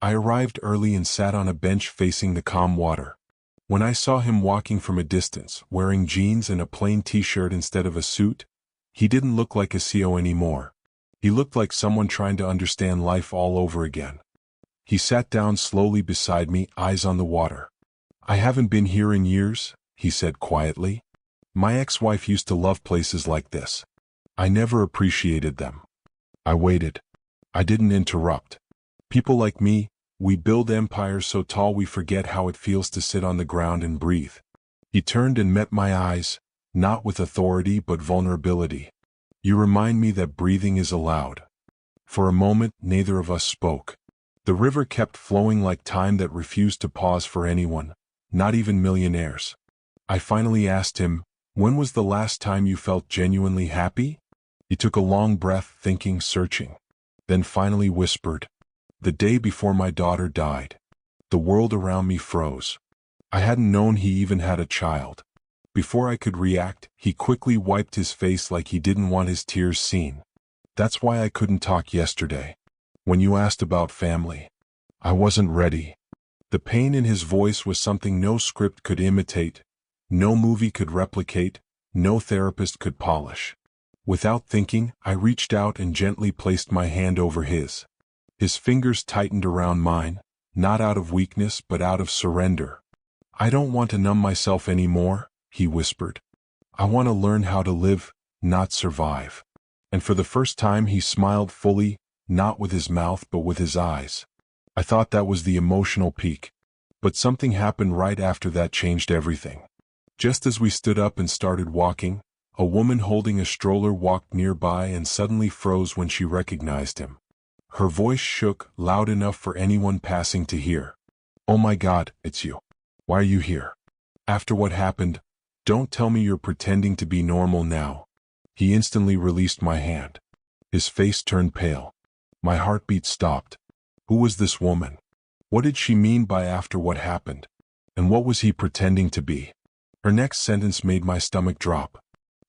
I arrived early and sat on a bench facing the calm water. When I saw him walking from a distance, wearing jeans and a plain t-shirt instead of a suit, he didn't look like a CEO anymore. He looked like someone trying to understand life all over again. He sat down slowly beside me, eyes on the water. "I haven't been here in years," he said quietly. "My ex-wife used to love places like this. I never appreciated them." I waited. I didn't interrupt. People like me, we build empires so tall we forget how it feels to sit on the ground and breathe. He turned and met my eyes, not with authority but vulnerability. "You remind me that breathing is allowed." For a moment, neither of us spoke. The river kept flowing like time that refused to pause for anyone, not even millionaires. I finally asked him, "When was the last time you felt genuinely happy?" He took a long breath, thinking, searching. Then finally whispered, "The day before my daughter died." The world around me froze. I hadn't known he even had a child. Before I could react, he quickly wiped his face like he didn't want his tears seen. "That's why I couldn't talk yesterday. When you asked about family, I wasn't ready." The pain in his voice was something no script could imitate, no movie could replicate, no therapist could polish. Without thinking, I reached out and gently placed my hand over his. His fingers tightened around mine, not out of weakness but out of surrender. "I don't want to numb myself anymore," he whispered. "I want to learn how to live, not survive." And for the first time he smiled fully, not with his mouth but with his eyes. I thought that was the emotional peak. But something happened right after that changed everything. Just as we stood up and started walking, a woman holding a stroller walked nearby and suddenly froze when she recognized him. Her voice shook, loud enough for anyone passing to hear. "Oh my God, it's you. Why are you here? After what happened, don't tell me you're pretending to be normal now." He instantly released my hand. His face turned pale. My heartbeat stopped. Who was this woman? What did she mean by after what happened? And what was he pretending to be? Her next sentence made my stomach drop.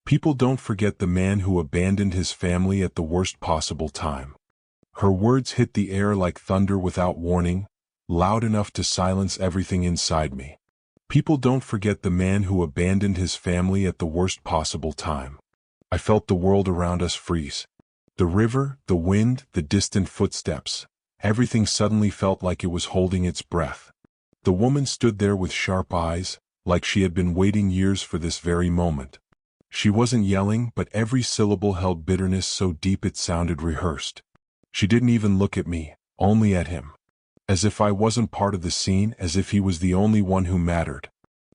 "People don't forget the man who abandoned his family at the worst possible time." Her words hit the air like thunder without warning, loud enough to silence everything inside me. People don't forget the man who abandoned his family at the worst possible time. I felt the world around us freeze. The river, the wind, the distant footsteps. Everything suddenly felt like it was holding its breath. The woman stood there with sharp eyes, like she had been waiting years for this very moment. She wasn't yelling, but every syllable held bitterness so deep it sounded rehearsed. She didn't even look at me, only at him. As if I wasn't part of the scene, as if he was the only one who mattered.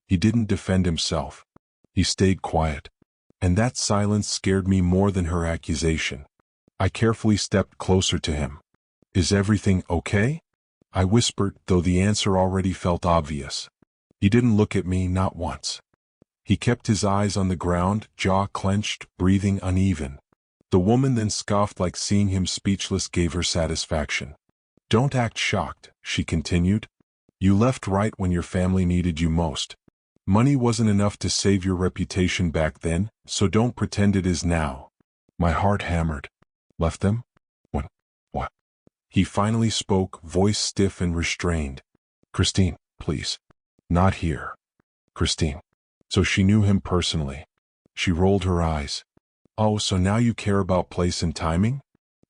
He didn't defend himself. He stayed quiet. And that silence scared me more than her accusation. I carefully stepped closer to him. "Is everything okay?" I whispered, though the answer already felt obvious. He didn't look at me, not once. He kept his eyes on the ground, jaw clenched, breathing uneven. The woman then scoffed like seeing him speechless gave her satisfaction. "Don't act shocked," she continued. "You left right when your family needed you most. Money wasn't enough to save your reputation back then, so don't pretend it is now." My heart hammered. "Left them? When? What?" He finally spoke, voice stiff and restrained. "Christine, please. Not here. Christine." So she knew him personally. She rolled her eyes. "Oh, so now you care about place and timing?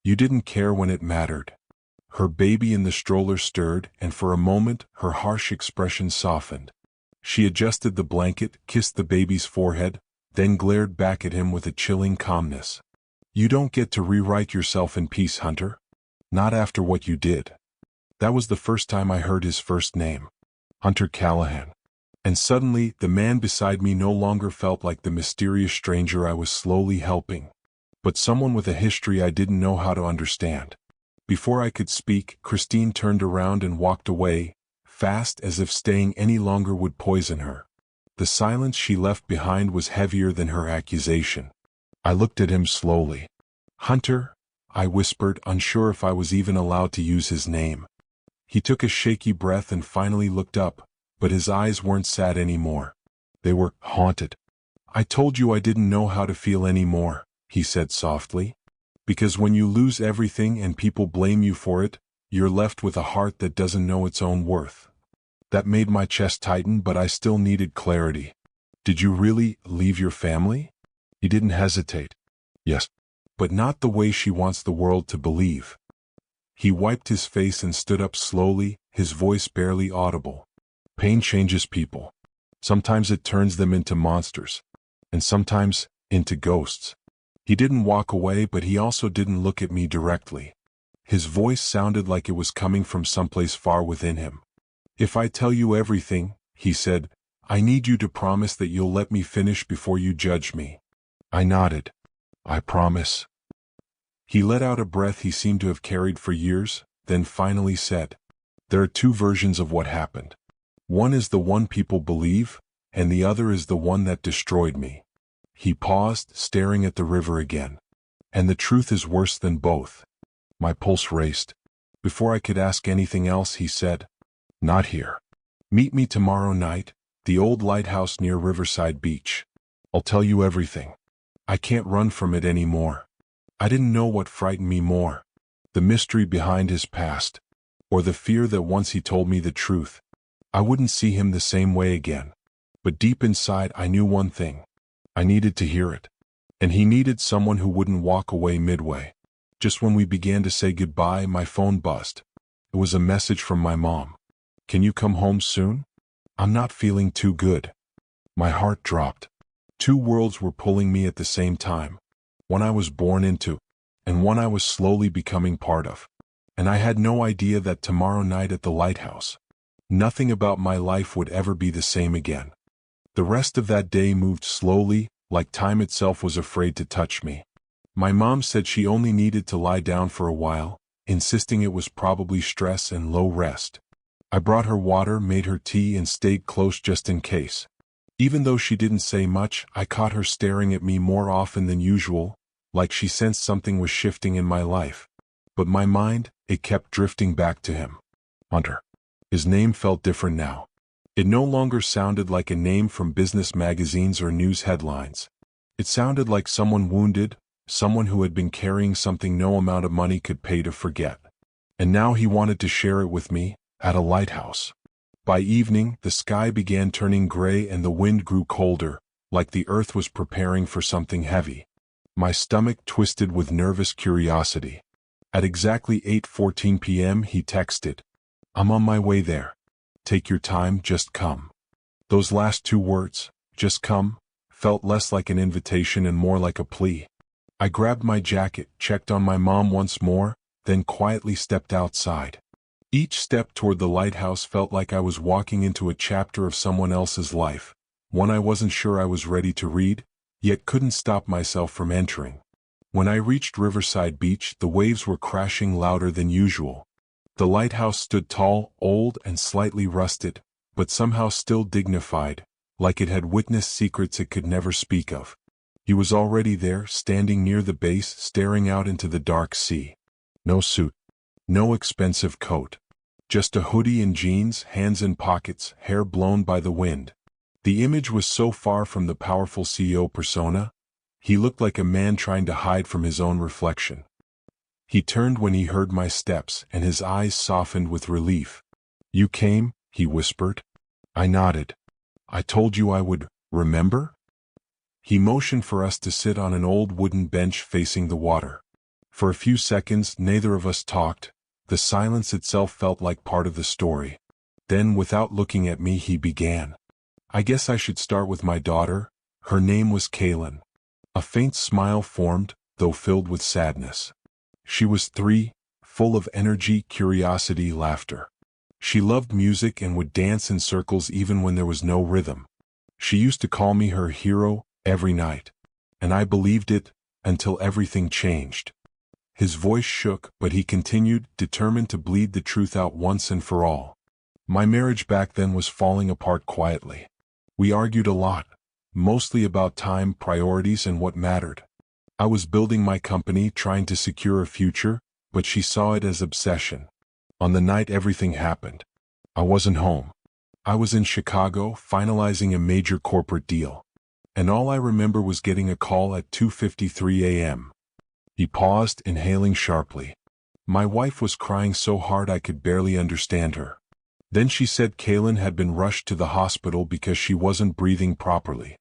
You didn't care when it mattered." Her baby in the stroller stirred, and for a moment, her harsh expression softened. She adjusted the blanket, kissed the baby's forehead, then glared back at him with a chilling calmness. "You don't get to rewrite yourself in peace, Hunter. Not after what you did. That was the first time I heard his first name. Hunter Callahan. And suddenly, the man beside me no longer felt like the mysterious stranger I was slowly helping, but someone with a history I didn't know how to understand. Before I could speak, Christine turned around and walked away, fast as if staying any longer would poison her. The silence she left behind was heavier than her accusation. I looked at him slowly. "Hunter," I whispered, unsure if I was even allowed to use his name. He took a shaky breath and finally looked up, but his eyes weren't sad anymore. They were haunted. "I told you I didn't know how to feel anymore," he said softly. "Because when you lose everything and people blame you for it, you're left with a heart that doesn't know its own worth." That made my chest tighten, but I still needed clarity. "Did you really leave your family?" He didn't hesitate. "Yes. But not the way she wants the world to believe." He wiped his face and stood up slowly, his voice barely audible. "Pain changes people. Sometimes it turns them into monsters. And sometimes, into ghosts." He didn't walk away, but he also didn't look at me directly. His voice sounded like it was coming from someplace far within him. "If I tell you everything," he said, "I need you to promise that you'll let me finish before you judge me." I nodded. "I promise." He let out a breath he seemed to have carried for years, then finally said, "There are two versions of what happened. One is the one people believe, and the other is the one that destroyed me." He paused, staring at the river again. "And the truth is worse than both." My pulse raced. Before I could ask anything else, he said, "Not here. Meet me tomorrow night, the old lighthouse near Riverside Beach. I'll tell you everything. I can't run from it anymore." I didn't know what frightened me more, the mystery behind his past, or the fear that once he told me the truth, I wouldn't see him the same way again. But deep inside I knew one thing. I needed to hear it. And he needed someone who wouldn't walk away midway. Just when we began to say goodbye, my phone buzzed. It was a message from my mom. "Can you come home soon? I'm not feeling too good." My heart dropped. Two worlds were pulling me at the same time. One I was born into, and one I was slowly becoming part of. And I had no idea that tomorrow night at the lighthouse, nothing about my life would ever be the same again. The rest of that day moved slowly, like time itself was afraid to touch me. My mom said she only needed to lie down for a while, insisting it was probably stress and low rest. I brought her water, made her tea, and stayed close just in case. Even though she didn't say much, I caught her staring at me more often than usual, like she sensed something was shifting in my life. But my mind, it kept drifting back to him. Hunter. His name felt different now. It no longer sounded like a name from business magazines or news headlines. It sounded like someone wounded, someone who had been carrying something no amount of money could pay to forget. And now he wanted to share it with me, at a lighthouse. By evening, the sky began turning gray and the wind grew colder, like the earth was preparing for something heavy. My stomach twisted with nervous curiosity. At exactly 8:14 p.m. he texted, "I'm on my way there. Take your time, just come." Those last two words, "just come," felt less like an invitation and more like a plea. I grabbed my jacket, checked on my mom once more, then quietly stepped outside. Each step toward the lighthouse felt like I was walking into a chapter of someone else's life, one I wasn't sure I was ready to read, yet couldn't stop myself from entering. When I reached Riverside Beach, the waves were crashing louder than usual. The lighthouse stood tall, old, and slightly rusted, but somehow still dignified, like it had witnessed secrets it could never speak of. He was already there, standing near the base, staring out into the dark sea. No suit. No expensive coat. Just a hoodie and jeans, hands in pockets, hair blown by the wind. The image was so far from the powerful CEO persona. He looked like a man trying to hide from his own reflection. He turned when he heard my steps, and his eyes softened with relief. "You came?" he whispered. I nodded. "I told you I would, remember?" He motioned for us to sit on an old wooden bench facing the water. For a few seconds, neither of us talked. The silence itself felt like part of the story. Then, without looking at me, he began. "I guess I should start with my daughter. Her name was Kaylin." A faint smile formed, though filled with sadness. "She was 3, full of energy, curiosity, laughter. She loved music and would dance in circles even when there was no rhythm. She used to call me her hero every night. And I believed it until everything changed. His voice shook, but he continued, determined to bleed the truth out once and for all. My marriage back then was falling apart quietly. We argued a lot, mostly about time, priorities, and what mattered. I was building my company, trying to secure a future, but she saw it as obsession. On the night everything happened, I wasn't home. I was in Chicago, finalizing a major corporate deal. And all I remember was getting a call at 2:53 a.m. He paused, inhaling sharply. My wife was crying so hard I could barely understand her. Then she said Kaylin had been rushed to the hospital because she wasn't breathing properly.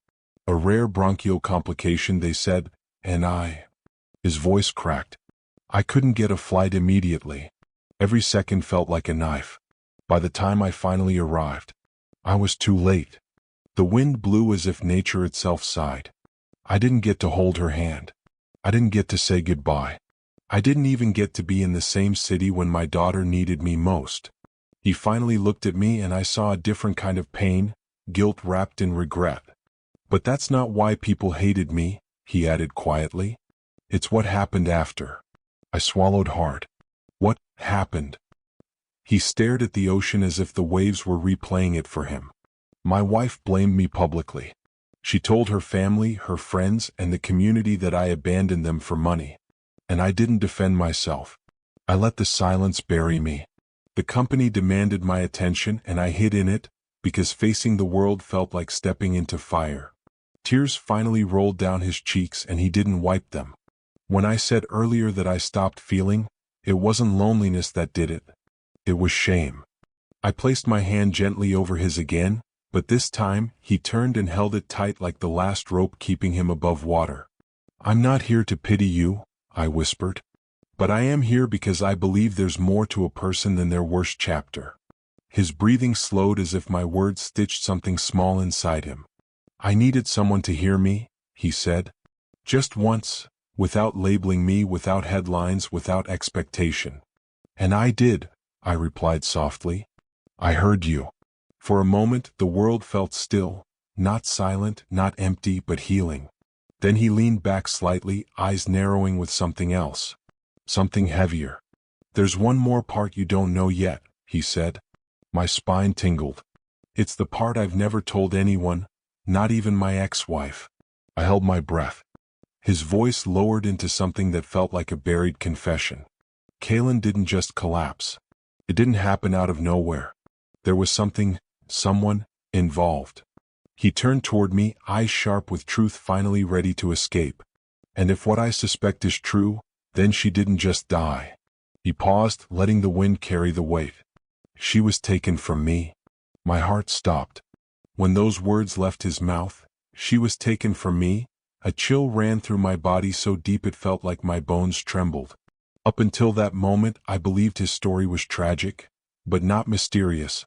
A rare bronchial complication, they said, and His voice cracked. I couldn't get a flight immediately. Every second felt like a knife. By the time I finally arrived, I was too late. The wind blew as if nature itself sighed. I didn't get to hold her hand. I didn't get to say goodbye. I didn't even get to be in the same city when my daughter needed me most. He finally looked at me and I saw a different kind of pain, guilt wrapped in regret. But that's not why people hated me, he added quietly. It's what happened after. I swallowed hard. What happened? He stared at the ocean as if the waves were replaying it for him. My wife blamed me publicly. She told her family, her friends, and the community that I abandoned them for money. And I didn't defend myself. I let the silence bury me. The company demanded my attention and I hid in it, because facing the world felt like stepping into fire. Tears finally rolled down his cheeks and he didn't wipe them. When I said earlier that I stopped feeling, it wasn't loneliness that did it. It was shame. I placed my hand gently over his again, but this time, he turned and held it tight like the last rope keeping him above water. I'm not here to pity you, I whispered. But I am here because I believe there's more to a person than their worst chapter. His breathing slowed as if my words stitched something small inside him. I needed someone to hear me, he said. Just once, without labeling me, without headlines, without expectation. And I did, I replied softly. I heard you. For a moment, the world felt still, not silent, not empty, but healing. Then he leaned back slightly, eyes narrowing with something else. Something heavier. There's one more part you don't know yet, he said. My spine tingled. It's the part I've never told anyone, not even my ex-wife. I held my breath. His voice lowered into something that felt like a buried confession. Kaylin didn't just collapse. It didn't happen out of nowhere. There was someone involved. He turned toward me, eyes sharp with truth finally ready to escape. And if what I suspect is true, then she didn't just die. He paused, letting the wind carry the weight. She was taken from me. My heart stopped. When those words left his mouth, she was taken from me, a chill ran through my body so deep it felt like my bones trembled. Up until that moment, I believed his story was tragic, but not mysterious.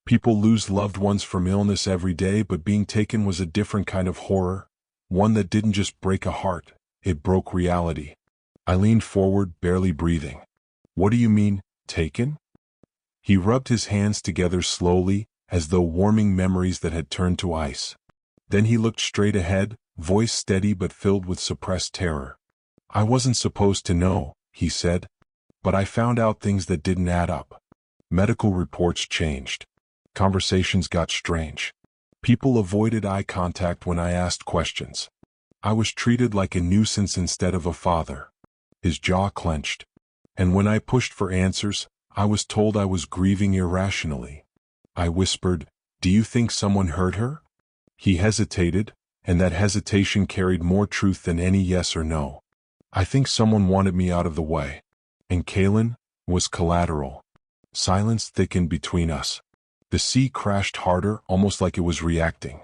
People lose loved ones from illness every day, but being taken was a different kind of horror, one that didn't just break a heart, it broke reality. I leaned forward, barely breathing. What do you mean, taken? He rubbed his hands together slowly, as though warming memories that had turned to ice. Then he looked straight ahead, voice steady but filled with suppressed terror. I wasn't supposed to know, he said. But I found out things that didn't add up. Medical reports changed. Conversations got strange. People avoided eye contact when I asked questions. I was treated like a nuisance instead of a father. His jaw clenched. And when I pushed for answers, I was told I was grieving irrationally. I whispered, "Do you think someone hurt her?" He hesitated, and that hesitation carried more truth than any yes or no. I think someone wanted me out of the way. And Kaylin was collateral. Silence thickened between us. The sea crashed harder, almost like it was reacting.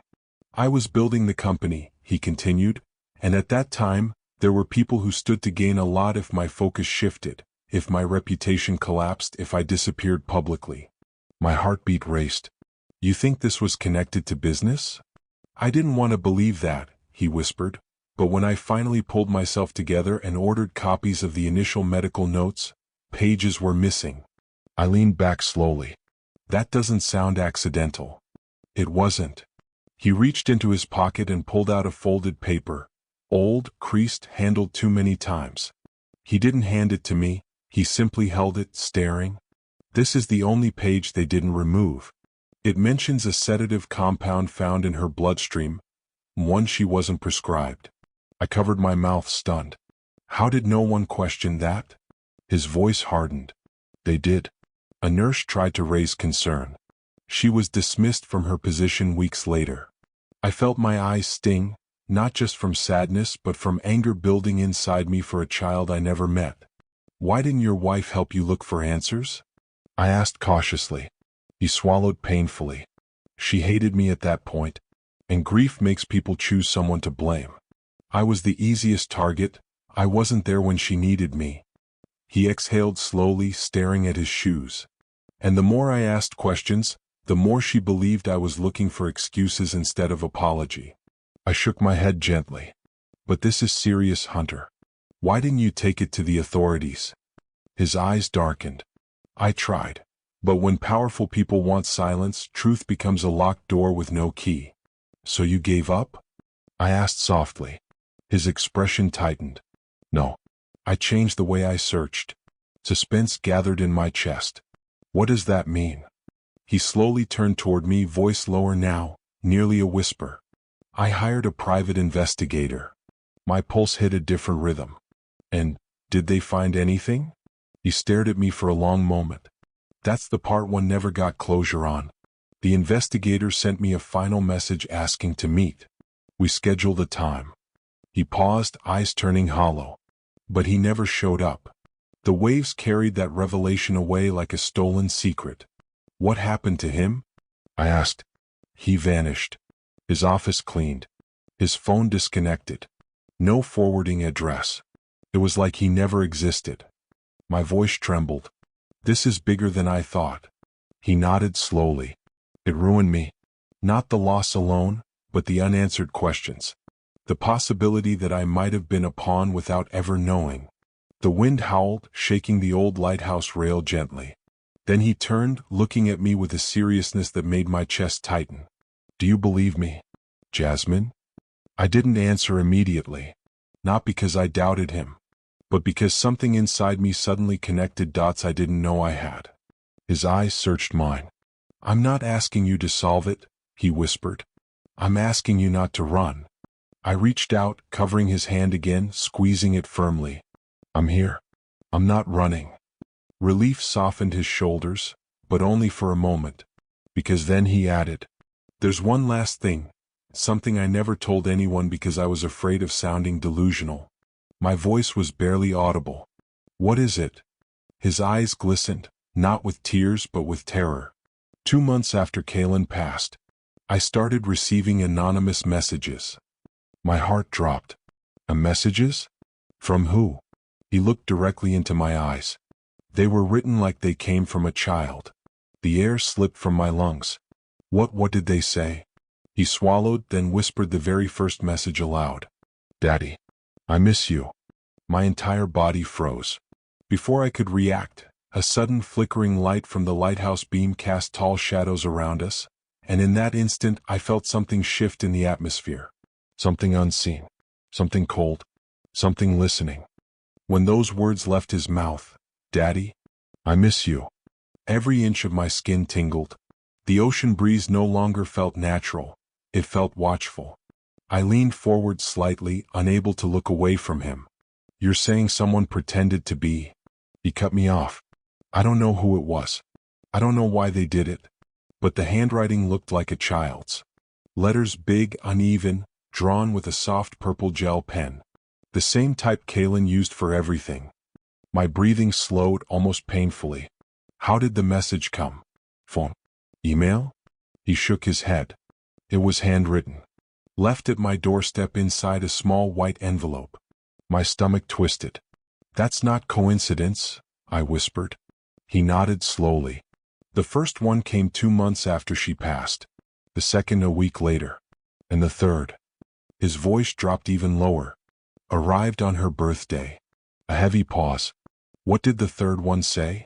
I was building the company, he continued, and at that time, there were people who stood to gain a lot if my focus shifted, if my reputation collapsed, if I disappeared publicly. My heartbeat raced. You think this was connected to business? I didn't want to believe that, he whispered, but when I finally pulled myself together and ordered copies of the initial medical notes, Pages were missing. I leaned back slowly. That doesn't sound accidental. It wasn't. He reached into his pocket and pulled out a folded paper. Old, creased, handled too many times. He didn't hand it to me, he simply held it, staring. This is the only page they didn't remove. It mentions a sedative compound found in her bloodstream, one she wasn't prescribed. I covered my mouth, stunned. How did no one question that? His voice hardened. They did. A nurse tried to raise concern. She was dismissed from her position weeks later. I felt my eyes sting, not just from sadness but from anger building inside me for a child I never met. Why didn't your wife help you look for answers? I asked cautiously. He swallowed painfully. She hated me at that point, and grief makes people choose someone to blame. I was the easiest target. I wasn't there when she needed me. He exhaled slowly, staring at his shoes. And the more I asked questions, the more she believed I was looking for excuses instead of apology. I shook my head gently. But this is serious, Hunter. Why didn't you take it to the authorities? His eyes darkened. I tried. But when powerful people want silence, truth becomes a locked door with no key. So you gave up? I asked softly. His expression tightened. No. I changed the way I searched. Suspense gathered in my chest. What does that mean? He slowly turned toward me, voice lower now, nearly a whisper. I hired a private investigator. My pulse hit a different rhythm. And, did they find anything? He stared at me for a long moment. That's the part one never got closure on. The investigator sent me a final message asking to meet. We scheduled a time. He paused, eyes turning hollow. But he never showed up. The waves carried that revelation away like a stolen secret. What happened to him? I asked. He vanished. His office cleaned. His phone disconnected. No forwarding address. It was like he never existed. My voice trembled. This is bigger than I thought. He nodded slowly. It ruined me. Not the loss alone, but the unanswered questions. The possibility that I might have been a pawn without ever knowing. The wind howled, shaking the old lighthouse rail gently. Then he turned, looking at me with a seriousness that made my chest tighten. Do you believe me, Jasmine? I didn't answer immediately. Not because I doubted him, but because something inside me suddenly connected dots I didn't know I had. His eyes searched mine. I'm not asking you to solve it, he whispered. I'm asking you not to run. I reached out, covering his hand again, squeezing it firmly. I'm here. I'm not running. Relief softened his shoulders, but only for a moment. Because then he added, there's one last thing, something I never told anyone because I was afraid of sounding delusional. My voice was barely audible. What is it? His eyes glistened, not with tears but with terror. 2 months after Kaylin passed, I started receiving anonymous messages. My heart dropped. Messages? From who? He looked directly into my eyes. They were written like they came from a child. The air slipped from my lungs. What did they say? He swallowed, then whispered the very first message aloud. Daddy, I miss you. My entire body froze. Before I could react, a sudden flickering light from the lighthouse beam cast tall shadows around us, and in that instant I felt something shift in the atmosphere. Something unseen, something cold, something listening. When those words left his mouth, Daddy, I miss you. Every inch of my skin tingled. The ocean breeze no longer felt natural, it felt watchful. I leaned forward slightly, unable to look away from him. You're saying someone pretended to be? He cut me off. I don't know who it was. I don't know why they did it. But the handwriting looked like a child's. Letters big, uneven, drawn with a soft purple gel pen. The same type Kaylin used for everything. My breathing slowed almost painfully. How did the message come? Phone? Email? He shook his head. It was handwritten. Left at my doorstep inside a small white envelope. My stomach twisted. That's not coincidence, I whispered. He nodded slowly. The first one came 2 months after she passed. The second a week later. And the third. His voice dropped even lower. Arrived on her birthday. A heavy pause. What did the third one say?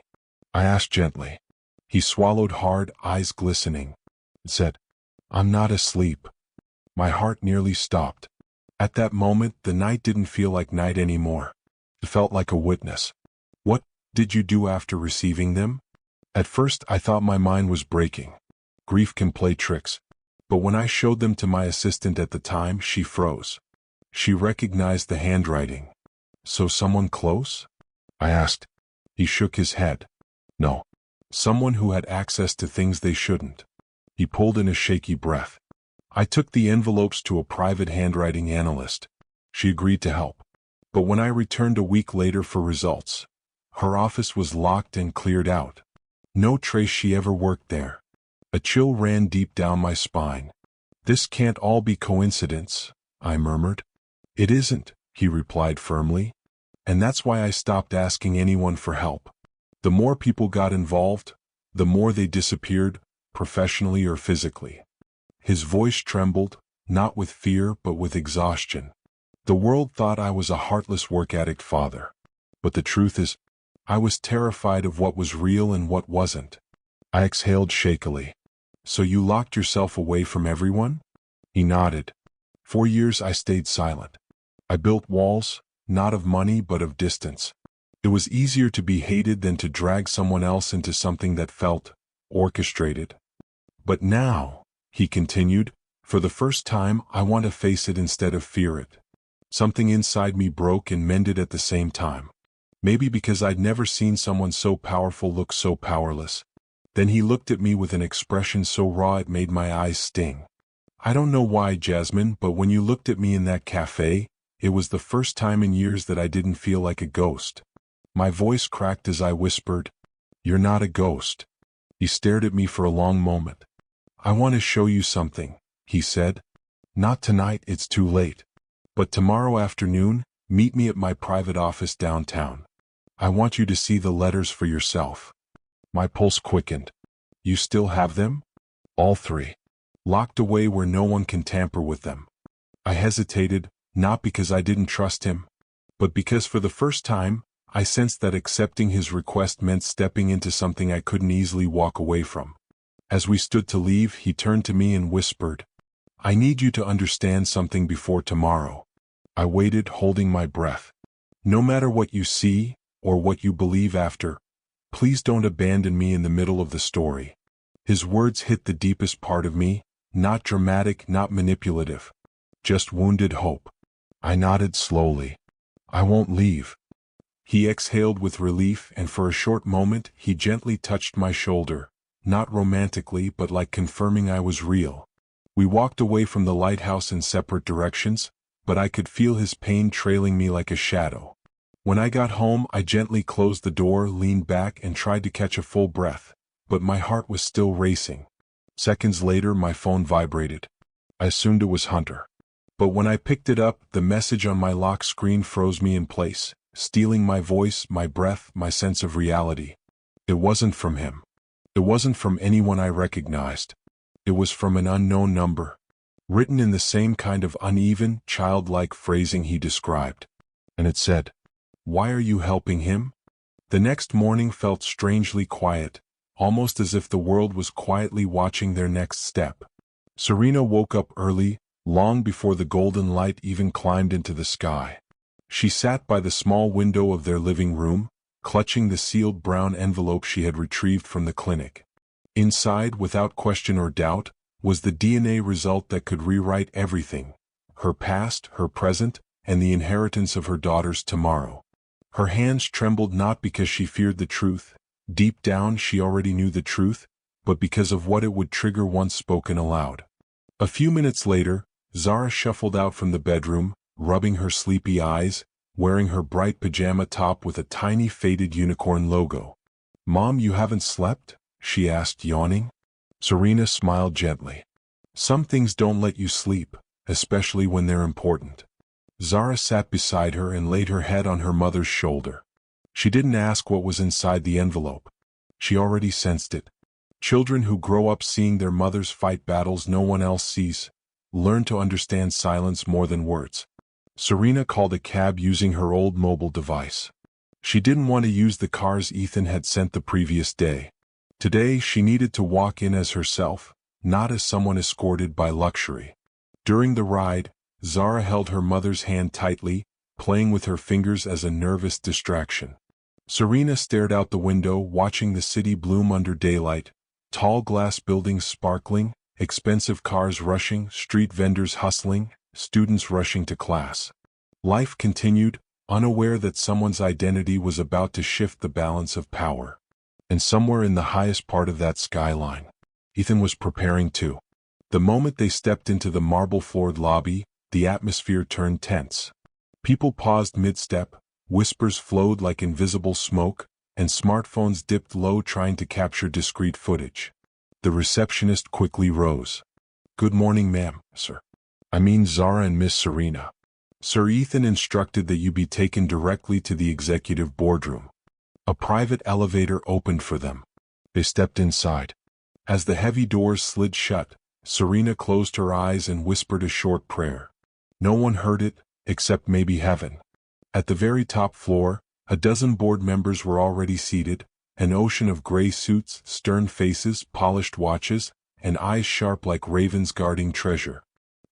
I asked gently. He swallowed hard, eyes glistening. It said, I'm not asleep. My heart nearly stopped. At that moment, the night didn't feel like night anymore. It felt like a witness. What did you do after receiving them? At first, I thought my mind was breaking. Grief can play tricks. But when I showed them to my assistant at the time, she froze. She recognized the handwriting. So someone close? I asked. He shook his head. No. Someone who had access to things they shouldn't. He pulled in a shaky breath. I took the envelopes to a private handwriting analyst. She agreed to help. But when I returned a week later for results, her office was locked and cleared out. No trace she ever worked there. A chill ran deep down my spine. This can't all be coincidence, I murmured. It isn't, he replied firmly. And that's why I stopped asking anyone for help. The more people got involved, the more they disappeared, professionally or physically. His voice trembled, not with fear but with exhaustion. The world thought I was a heartless work addict father. But the truth is, I was terrified of what was real and what wasn't. I exhaled shakily. So you locked yourself away from everyone? He nodded. 4 years I stayed silent. I built walls, not of money but of distance. It was easier to be hated than to drag someone else into something that felt orchestrated. But now, he continued, for the first time I want to face it instead of fear it. Something inside me broke and mended at the same time. Maybe because I'd never seen someone so powerful look so powerless. Then he looked at me with an expression so raw it made my eyes sting. I don't know why, Jasmine, but when you looked at me in that cafe, it was the first time in years that I didn't feel like a ghost. My voice cracked as I whispered, You're not a ghost. He stared at me for a long moment. I want to show you something, he said. Not tonight, it's too late. But tomorrow afternoon, meet me at my private office downtown. I want you to see the letters for yourself. My pulse quickened. You still have them? All 3. Locked away where no one can tamper with them. I hesitated, not because I didn't trust him, but because for the first time, I sensed that accepting his request meant stepping into something I couldn't easily walk away from. As we stood to leave, he turned to me and whispered, I need you to understand something before tomorrow. I waited, holding my breath. No matter what you see, or what you believe after, please don't abandon me in the middle of the story. His words hit the deepest part of me, not dramatic, not manipulative. Just wounded hope. I nodded slowly. I won't leave. He exhaled with relief, and for a short moment he gently touched my shoulder, not romantically but like confirming I was real. We walked away from the lighthouse in separate directions, but I could feel his pain trailing me like a shadow. When I got home, I gently closed the door, leaned back, and tried to catch a full breath, but my heart was still racing. Seconds later, my phone vibrated. I assumed it was Hunter. But when I picked it up, the message on my lock screen froze me in place, stealing my voice, my breath, my sense of reality. It wasn't from him. It wasn't from anyone I recognized. It was from an unknown number, written in the same kind of uneven, childlike phrasing he described. And it said, Why are you helping him? The next morning felt strangely quiet, almost as if the world was quietly watching their next step. Serena woke up early, long before the golden light even climbed into the sky. She sat by the small window of their living room, clutching the sealed brown envelope she had retrieved from the clinic. Inside, without question or doubt, was the DNA result that could rewrite everything: her past, her present, and the inheritance of her daughter's tomorrow. Her hands trembled not because she feared the truth. Deep down she already knew the truth, but because of what it would trigger once spoken aloud. A few minutes later, Zara shuffled out from the bedroom, rubbing her sleepy eyes, wearing her bright pajama top with a tiny faded unicorn logo. "Mom, you haven't slept?" she asked, yawning. Serena smiled gently. "Some things don't let you sleep, especially when they're important." Zara sat beside her and laid her head on her mother's shoulder. She didn't ask what was inside the envelope. She already sensed it. Children who grow up seeing their mothers fight battles no one else sees learn to understand silence more than words. Serena called a cab using her old mobile device. She didn't want to use the cars Ethan had sent the previous day. Today she needed to walk in as herself, not as someone escorted by luxury. During the ride, Zara held her mother's hand tightly, playing with her fingers as a nervous distraction. Serena stared out the window, watching the city bloom under daylight, tall glass buildings sparkling, expensive cars rushing, street vendors hustling, students rushing to class. Life continued, unaware that someone's identity was about to shift the balance of power. And somewhere in the highest part of that skyline, Ethan was preparing too. The moment they stepped into the marble-floored lobby, the atmosphere turned tense. People paused mid-step, whispers flowed like invisible smoke, and smartphones dipped low trying to capture discreet footage. The receptionist quickly rose. "Good morning, ma'am, sir. I mean Zara and Miss Serena. Sir Ethan instructed that you be taken directly to the executive boardroom." A private elevator opened for them. They stepped inside. As the heavy doors slid shut, Serena closed her eyes and whispered a short prayer. No one heard it, except maybe heaven. At the very top floor, a dozen board members were already seated, an ocean of gray suits, stern faces, polished watches, and eyes sharp like ravens guarding treasure.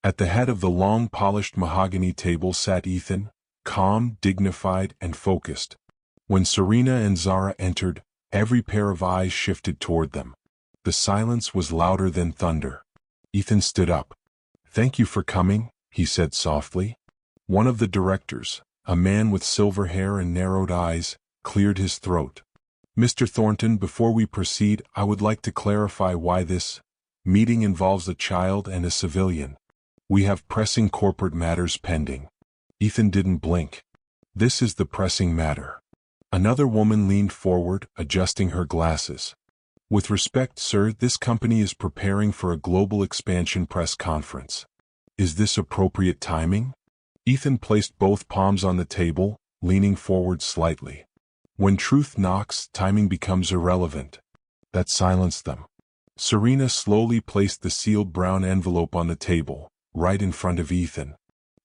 At the head of the long polished mahogany table sat Ethan, calm, dignified, and focused. When Serena and Zara entered, every pair of eyes shifted toward them. The silence was louder than thunder. Ethan stood up. "Thank you for coming," he said softly. One of the directors, a man with silver hair and narrowed eyes, cleared his throat. "Mr. Thornton, before we proceed, I would like to clarify why this meeting involves a child and a civilian. We have pressing corporate matters pending." Ethan didn't blink. "This is the pressing matter." Another woman leaned forward, adjusting her glasses. "With respect, sir, this company is preparing for a global expansion press conference. Is this appropriate timing?" Ethan placed both palms on the table, leaning forward slightly. When truth knocks, timing becomes irrelevant. That silenced them. Serena slowly placed the sealed brown envelope on the table, right in front of Ethan.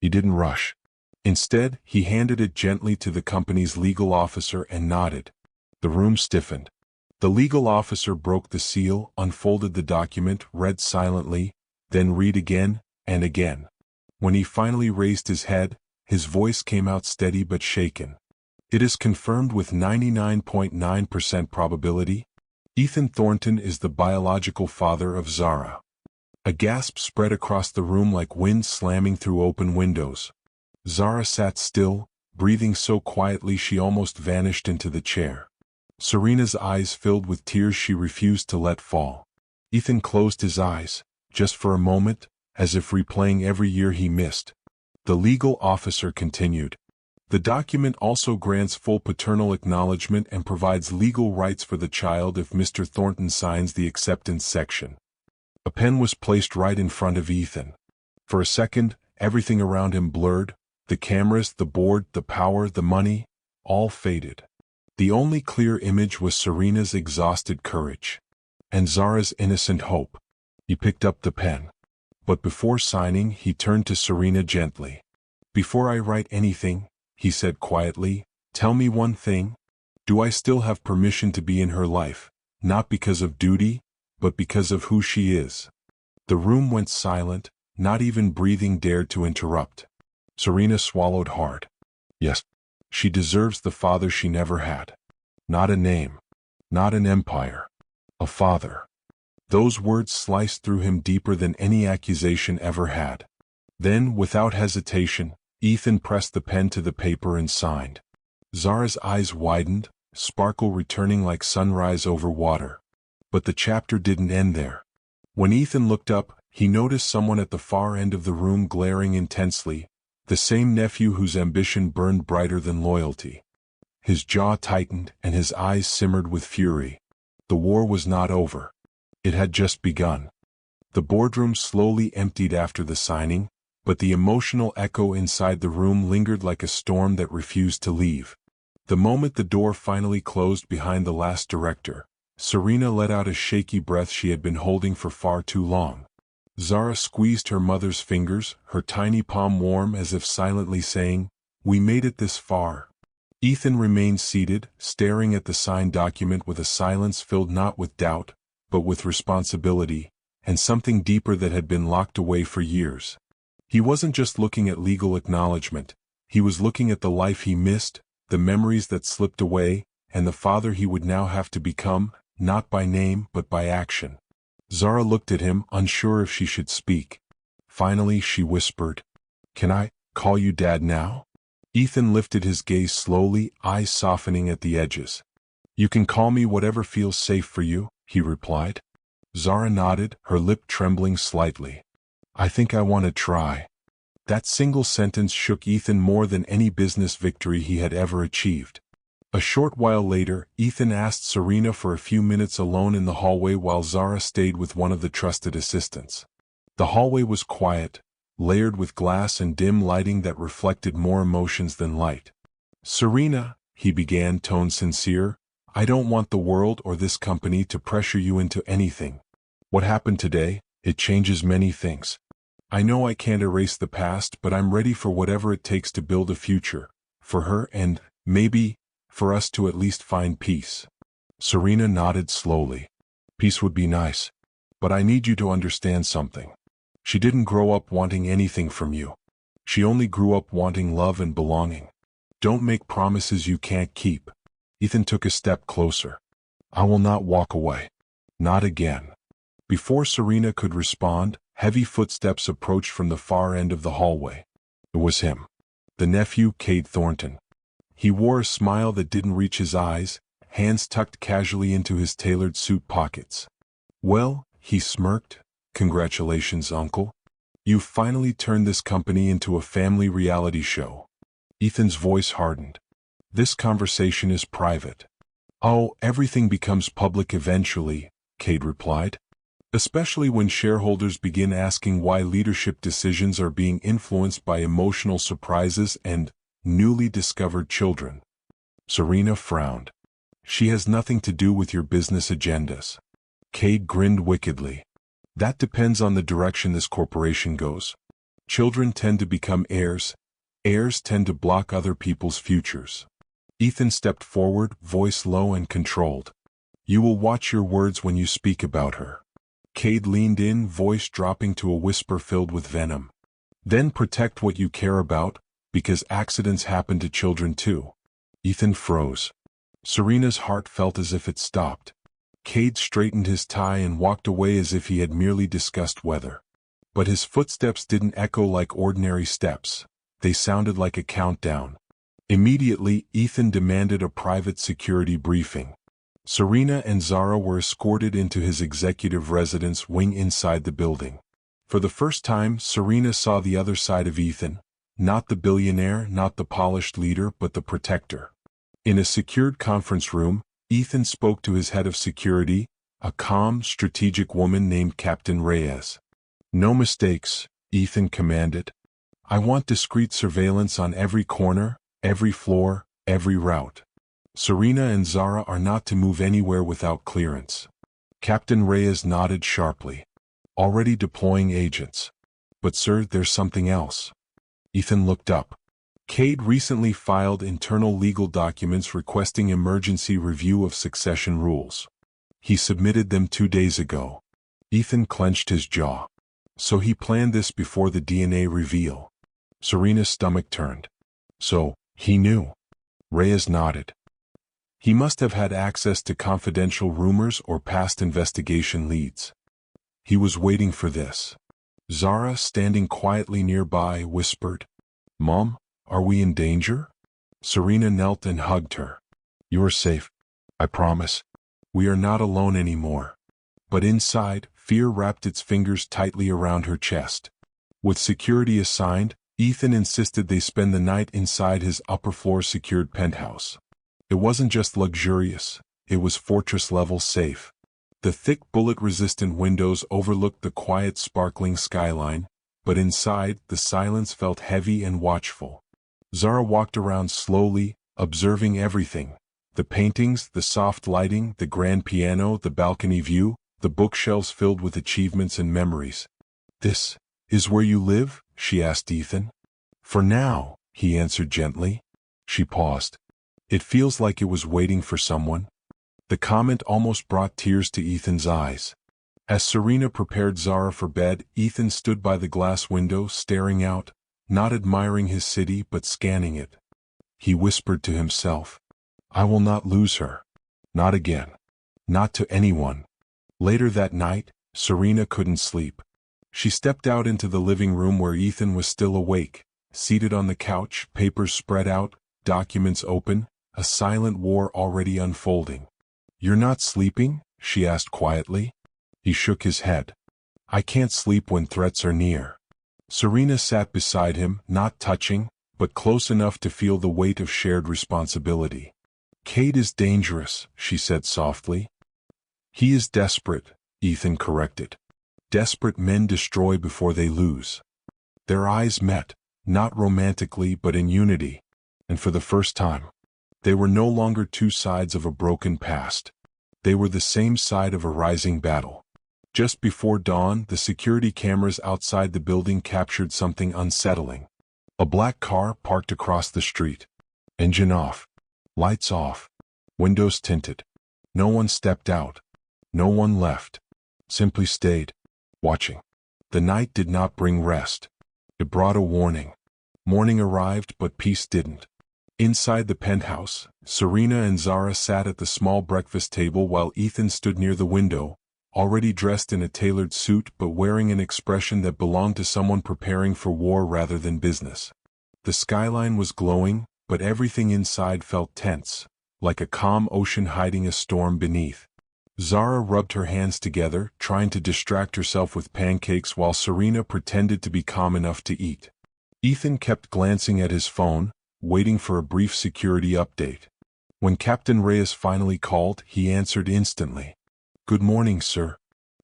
He didn't rush. Instead, he handed it gently to the company's legal officer and nodded. The room stiffened. The legal officer broke the seal, unfolded the document, read silently, then read again and again. When he finally raised his head, his voice came out steady but shaken. "It is confirmed with 99.9% probability. Ethan Thornton is the biological father of Zara." A gasp spread across the room like wind slamming through open windows. Zara sat still, breathing so quietly she almost vanished into the chair. Serena's eyes filled with tears she refused to let fall. Ethan closed his eyes, just for a moment, as if replaying every year he missed. The legal officer continued. "The document also grants full paternal acknowledgement and provides legal rights for the child if Mr. Thornton signs the acceptance section." A pen was placed right in front of Ethan. For a second, everything around him blurred. The cameras, the board, the power, the money, all faded. The only clear image was Serena's exhausted courage. And Zara's innocent hope. He picked up the pen. But before signing, he turned to Serena gently. "Before I write anything," he said quietly, "tell me one thing. Do I still have permission to be in her life, not because of duty, but because of who she is?" The room went silent, not even breathing dared to interrupt. Serena swallowed hard. Yes, she deserves the father she never had. Not a name, not an empire, a father. Those words sliced through him deeper than any accusation ever had. Then, without hesitation, Ethan pressed the pen to the paper and signed. Zara's eyes widened, sparkle returning like sunrise over water. But the chapter didn't end there. When Ethan looked up, he noticed someone at the far end of the room glaring intensely, the same nephew whose ambition burned brighter than loyalty. His jaw tightened and his eyes simmered with fury. The war was not over. It had just begun. The boardroom slowly emptied after the signing, but the emotional echo inside the room lingered like a storm that refused to leave. The moment the door finally closed behind the last director, Serena let out a shaky breath she had been holding for far too long. Zara squeezed her mother's fingers, her tiny palm warm as if silently saying, "We made it this far." Ethan remained seated, staring at the signed document with a silence filled not with doubt, but with responsibility, and something deeper that had been locked away for years. He wasn't just looking at legal acknowledgement, he was looking at the life he missed, the memories that slipped away, and the father he would now have to become, not by name but by action. Zara looked at him, unsure if she should speak. Finally she whispered, "Can I call you Dad now?" Ethan lifted his gaze slowly, eyes softening at the edges. "You can call me whatever feels safe for you," he replied. Zara nodded, her lip trembling slightly. "I think I want to try." That single sentence shook Ethan more than any business victory he had ever achieved. A short while later, Ethan asked Serena for a few minutes alone in the hallway while Zara stayed with one of the trusted assistants. The hallway was quiet, layered with glass and dim lighting that reflected more emotions than light. "Serena," he began, tone sincere, "I don't want the world or this company to pressure you into anything. What happened today, it changes many things. I know I can't erase the past, but I'm ready for whatever it takes to build a future, for her and, maybe, for us to at least find peace." Serena nodded slowly. "Peace would be nice. But I need you to understand something. She didn't grow up wanting anything from you. She only grew up wanting love and belonging. Don't make promises you can't keep." Ethan took a step closer. "I will not walk away. Not again." Before Serena could respond, heavy footsteps approached from the far end of the hallway. It was him. The nephew, Cade Thornton. He wore a smile that didn't reach his eyes, hands tucked casually into his tailored suit pockets. "Well," he smirked, "congratulations, Uncle. You've finally turned this company into a family reality show." Ethan's voice hardened. "This conversation is private." "Oh, everything becomes public eventually," Cade replied. "Especially when shareholders begin asking why leadership decisions are being influenced by emotional surprises and newly discovered children." Serena frowned. "She has nothing to do with your business agendas." Cade grinned wickedly. "That depends on the direction this corporation goes. Children tend to become heirs. Heirs tend to block other people's futures." Ethan stepped forward, voice low and controlled. "You will watch your words when you speak about her." Cade leaned in, voice dropping to a whisper filled with venom. "Then protect what you care about, because accidents happen to children too." Ethan froze. Serena's heart felt as if it stopped. Cade straightened his tie and walked away as if he had merely discussed weather. But his footsteps didn't echo like ordinary steps. They sounded like a countdown. Immediately, Ethan demanded a private security briefing. Serena and Zara were escorted into his executive residence wing inside the building. For the first time, Serena saw the other side of Ethan. Not the billionaire, not the polished leader, but the protector. In a secured conference room, Ethan spoke to his head of security, a calm, strategic woman named Captain Reyes. "No mistakes," Ethan commanded. "I want discreet surveillance on every corner, every floor, every route. Serena and Zara are not to move anywhere without clearance." Captain Reyes nodded sharply. "Already deploying agents. But sir, there's something else." Ethan looked up. Cade recently filed internal legal documents requesting emergency review of succession rules. He submitted them 2 days ago. Ethan clenched his jaw. So he planned this before the DNA reveal. Serena's stomach turned. So, he knew. Reyes nodded. He must have had access to confidential rumors or past investigation leads. He was waiting for this. Zara, standing quietly nearby, whispered, "Mom, are we in danger?" Serena knelt and hugged her. "You're safe. I promise. We are not alone anymore." But inside, fear wrapped its fingers tightly around her chest. With security assigned, Ethan insisted they spend the night inside his upper-floor secured penthouse. It wasn't just luxurious, it was fortress-level safe. The thick bullet-resistant windows overlooked the quiet sparkling skyline, but inside, the silence felt heavy and watchful. Zara walked around slowly, observing everything. The paintings, the soft lighting, the grand piano, the balcony view, the bookshelves filled with achievements and memories. "This is where you live?" she asked Ethan. "For now," he answered gently. She paused. It feels like it was waiting for someone. The comment almost brought tears to Ethan's eyes. As Serena prepared Zara for bed, Ethan stood by the glass window staring out, not admiring his city but scanning it. He whispered to himself, "I will not lose her. Not again. Not to anyone." Later that night, Serena couldn't sleep. She stepped out into the living room where Ethan was still awake, seated on the couch, papers spread out, documents open, a silent war already unfolding. "You're not sleeping?" she asked quietly. He shook his head. "I can't sleep when threats are near." Serena sat beside him, not touching, but close enough to feel the weight of shared responsibility. "Kate is dangerous," she said softly. "He is desperate," Ethan corrected. "Desperate men destroy before they lose." Their eyes met, not romantically but in unity, and for the first time, they were no longer two sides of a broken past. They were the same side of a rising battle. Just before dawn, the security cameras outside the building captured something unsettling. A black car parked across the street. Engine off. Lights off. Windows tinted. No one stepped out. No one left. Simply stayed, watching. The night did not bring rest. It brought a warning. Morning arrived, but peace didn't. Inside the penthouse, Serena and Zara sat at the small breakfast table while Ethan stood near the window, already dressed in a tailored suit but wearing an expression that belonged to someone preparing for war rather than business. The skyline was glowing, but everything inside felt tense, like a calm ocean hiding a storm beneath. Zara rubbed her hands together, trying to distract herself with pancakes while Serena pretended to be calm enough to eat. Ethan kept glancing at his phone, waiting for a brief security update. When Captain Reyes finally called, he answered instantly. "Good morning, sir."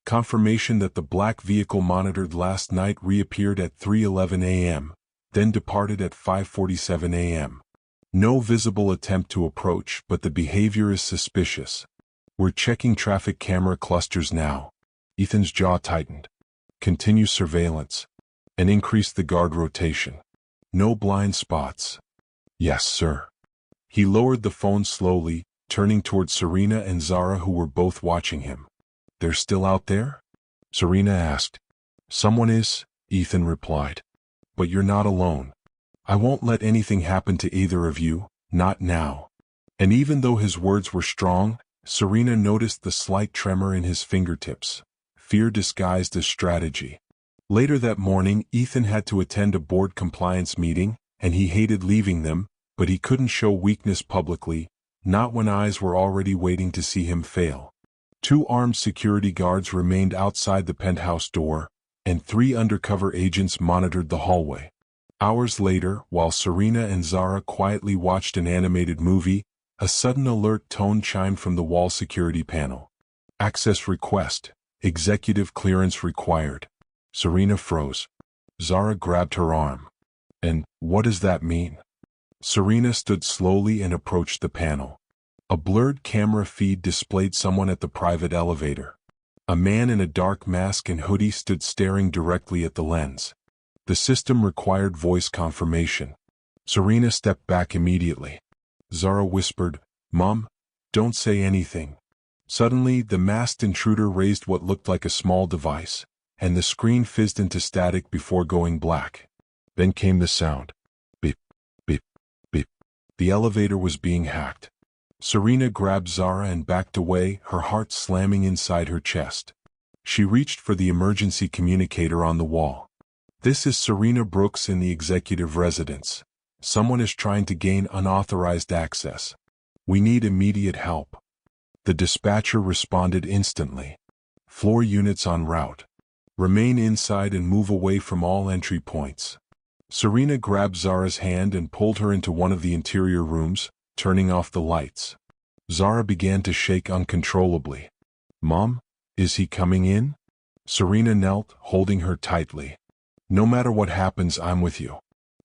Confirmation that the black vehicle monitored last night reappeared at 3:11 a.m., then departed at 5:47 a.m. No visible attempt to approach, but the behavior is suspicious. "We're checking traffic camera clusters now." Ethan's jaw tightened. "Continue surveillance. And increase the guard rotation. No blind spots." "Yes, sir." He lowered the phone slowly, turning toward Serena and Zara who were both watching him. "They're still out there?" Serena asked. "Someone is," Ethan replied. "But you're not alone. I won't let anything happen to either of you, not now." And even though his words were strong, Serena noticed the slight tremor in his fingertips, fear disguised as strategy. Later that morning, Ethan had to attend a board compliance meeting, and he hated leaving them, but he couldn't show weakness publicly, not when eyes were already waiting to see him fail. 2 armed security guards remained outside the penthouse door, and 3 undercover agents monitored the hallway. Hours later, while Serena and Zara quietly watched an animated movie, a sudden alert tone chimed from the wall security panel. "Access request. Executive clearance required." Serena froze. Zara grabbed her arm. "And what does that mean?" Serena stood slowly and approached the panel. A blurred camera feed displayed someone at the private elevator. A man in a dark mask and hoodie stood staring directly at the lens. The system required voice confirmation. Serena stepped back immediately. Zara whispered, "Mom, don't say anything." Suddenly, the masked intruder raised what looked like a small device, and the screen fizzed into static before going black. Then came the sound. Beep, beep, beep. The elevator was being hacked. Serena grabbed Zara and backed away, her heart slamming inside her chest. She reached for the emergency communicator on the wall. "This is Serena Brooks in the executive residence. Someone is trying to gain unauthorized access. We need immediate help." The dispatcher responded instantly. "Floor units en route. Remain inside and move away from all entry points." Serena grabbed Zara's hand and pulled her into one of the interior rooms, turning off the lights. Zara began to shake uncontrollably. "Mom, is he coming in?" Serena knelt, holding her tightly. "No matter what happens, I'm with you.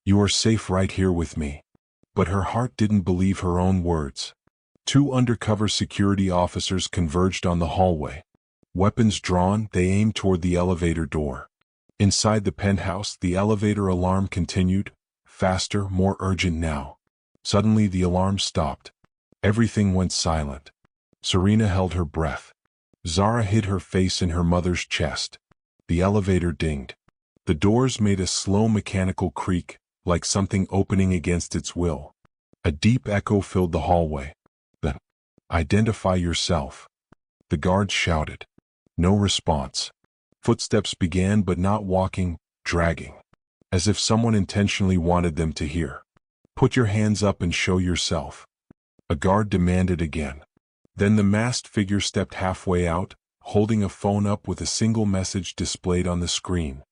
You are safe right here with me." But her heart didn't believe her own words. 2 undercover security officers converged on the hallway. Weapons drawn, they aimed toward the elevator door. Inside the penthouse, the elevator alarm continued, faster, more urgent now. Suddenly the alarm stopped. Everything went silent. Serena held her breath. Zara hid her face in her mother's chest. The elevator dinged. The doors made a slow mechanical creak, like something opening against its will. A deep echo filled the hallway. Then, "Identify yourself," the guards shouted. No response. Footsteps began, but not walking, dragging. As if someone intentionally wanted them to hear. "Put your hands up and show yourself," a guard demanded again. Then the masked figure stepped halfway out, holding a phone up with a single message displayed on the screen.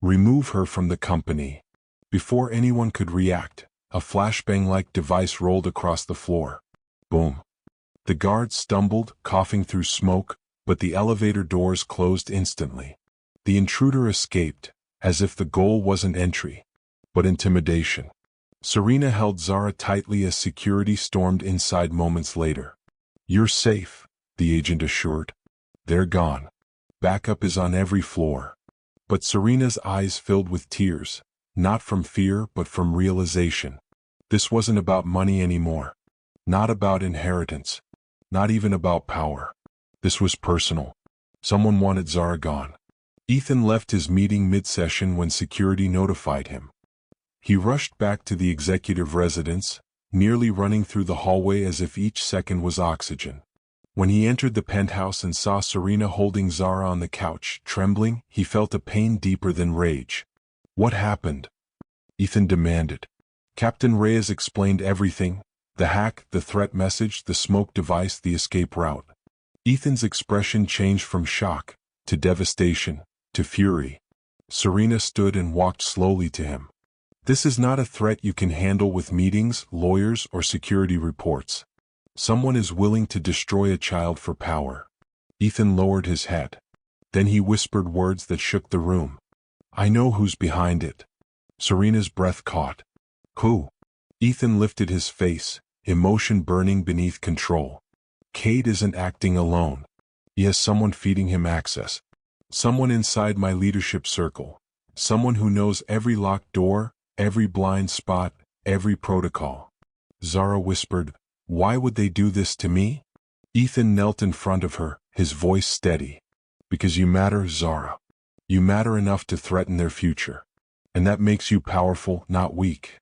"Remove her from the company." Before anyone could react, a flashbang-like device rolled across the floor. Boom. The guard stumbled, coughing through smoke, but the elevator doors closed instantly. The intruder escaped, as if the goal wasn't entry, but intimidation. Serena held Zara tightly as security stormed inside moments later. "You're safe," the agent assured. "They're gone. Backup is on every floor." But Serena's eyes filled with tears, not from fear but from realization. This wasn't about money anymore. Not about inheritance. Not even about power. This was personal. Someone wanted Zara gone. Ethan left his meeting mid-session when security notified him. He rushed back to the executive residence, nearly running through the hallway as if each second was oxygen. When he entered the penthouse and saw Serena holding Zara on the couch, trembling, he felt a pain deeper than rage. "What happened?" Ethan demanded. Captain Reyes explained everything: the hack, the threat message, the smoke device, the escape route. Ethan's expression changed from shock, to devastation, to fury. Serena stood and walked slowly to him. "This is not a threat you can handle with meetings, lawyers, or security reports. Someone is willing to destroy a child for power." Ethan lowered his head. Then he whispered words that shook the room. "I know who's behind it." Serena's breath caught. "Who?" Ethan lifted his face, emotion burning beneath control. "Cade isn't acting alone. He has someone feeding him access. Someone inside my leadership circle. Someone who knows every locked door, every blind spot, every protocol." Zara whispered, "Why would they do this to me?" Ethan knelt in front of her, his voice steady. "Because you matter, Zara. You matter enough to threaten their future. And that makes you powerful, not weak."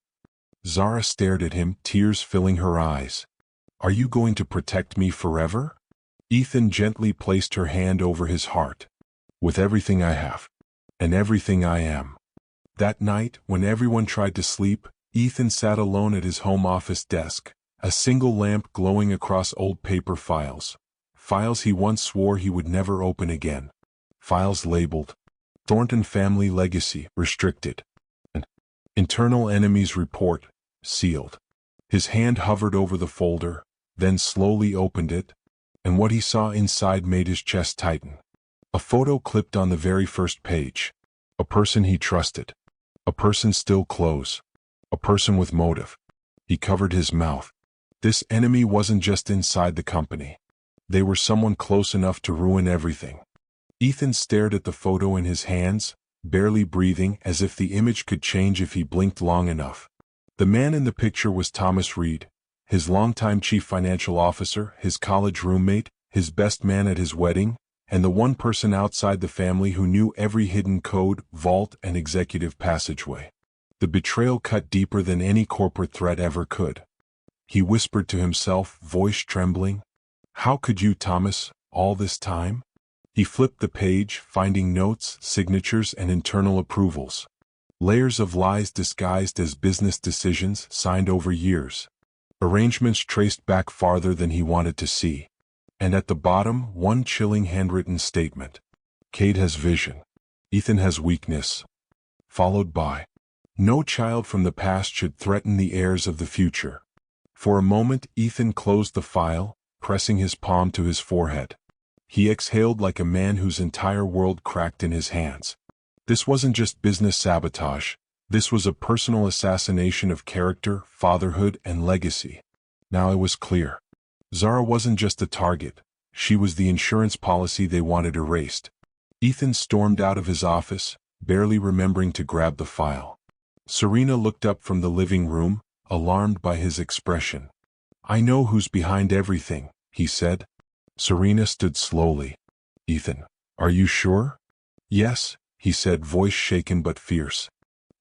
Zara stared at him, tears filling her eyes. "Are you going to protect me forever?" Ethan gently placed her hand over his heart. "With everything I have. And everything I am." That night, when everyone tried to sleep, Ethan sat alone at his home office desk, a single lamp glowing across old paper files. Files he once swore he would never open again. Files labeled Thornton Family Legacy, Restricted. And Internal Enemies Report, sealed. His hand hovered over the folder, then slowly opened it, and what he saw inside made his chest tighten. A photo clipped on the very first page. A person he trusted. A person still close. A person with motive. He covered his mouth. This enemy wasn't just inside the company. They were someone close enough to ruin everything. Ethan stared at the photo in his hands, barely breathing, as if the image could change if he blinked long enough. The man in the picture was Thomas Reed, his longtime chief financial officer, his college roommate, his best man at his wedding, and the one person outside the family who knew every hidden code, vault, and executive passageway. The betrayal cut deeper than any corporate threat ever could. He whispered to himself, voice trembling, "How could you, Thomas, all this time?" He flipped the page, finding notes, signatures, and internal approvals. Layers of lies disguised as business decisions signed over years. Arrangements traced back farther than he wanted to see. And at the bottom, one chilling handwritten statement. Cade has vision. Ethan has weakness. Followed by, no child from the past should threaten the heirs of the future. For a moment, Ethan closed the file, pressing his palm to his forehead. He exhaled like a man whose entire world cracked in his hands. This wasn't just business sabotage. This was a personal assassination of character, fatherhood, and legacy. Now it was clear. Zara wasn't just a target. She was the insurance policy they wanted erased. Ethan stormed out of his office, barely remembering to grab the file. Serena looked up from the living room, alarmed by his expression. "I know who's behind everything," he said. Serena stood slowly. "Ethan, are you sure?" "Yes," he said, voice shaken but fierce.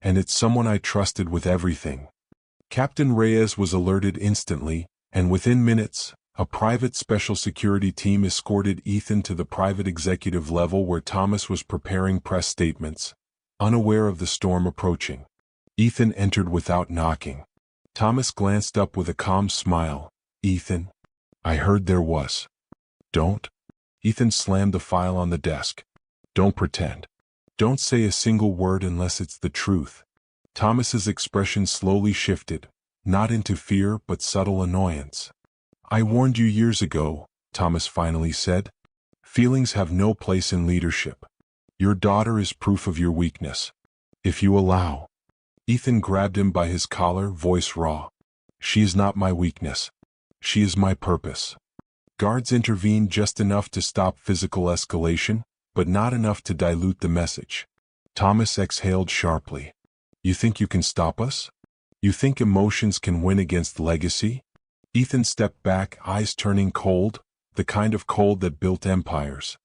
"And it's someone I trusted with everything." Captain Reyes was alerted instantly, and within minutes, a private special security team escorted Ethan to the private executive level where Thomas was preparing press statements, unaware of the storm approaching. Ethan entered without knocking. Thomas glanced up with a calm smile. "Ethan, I heard there was." "Don't." Ethan slammed the file on the desk. "Don't pretend. Don't say a single word unless it's the truth." Thomas's expression slowly shifted, not into fear but subtle annoyance. "I warned you years ago," Thomas finally said. "Feelings have no place in leadership. Your daughter is proof of your weakness. If you allow—" Ethan grabbed him by his collar, voice raw. "She is not my weakness. She is my purpose." Guards intervened just enough to stop physical escalation, but not enough to dilute the message. Thomas exhaled sharply. "You think you can stop us? You think emotions can win against legacy?" Ethan stepped back, eyes turning cold, the kind of cold that built empires.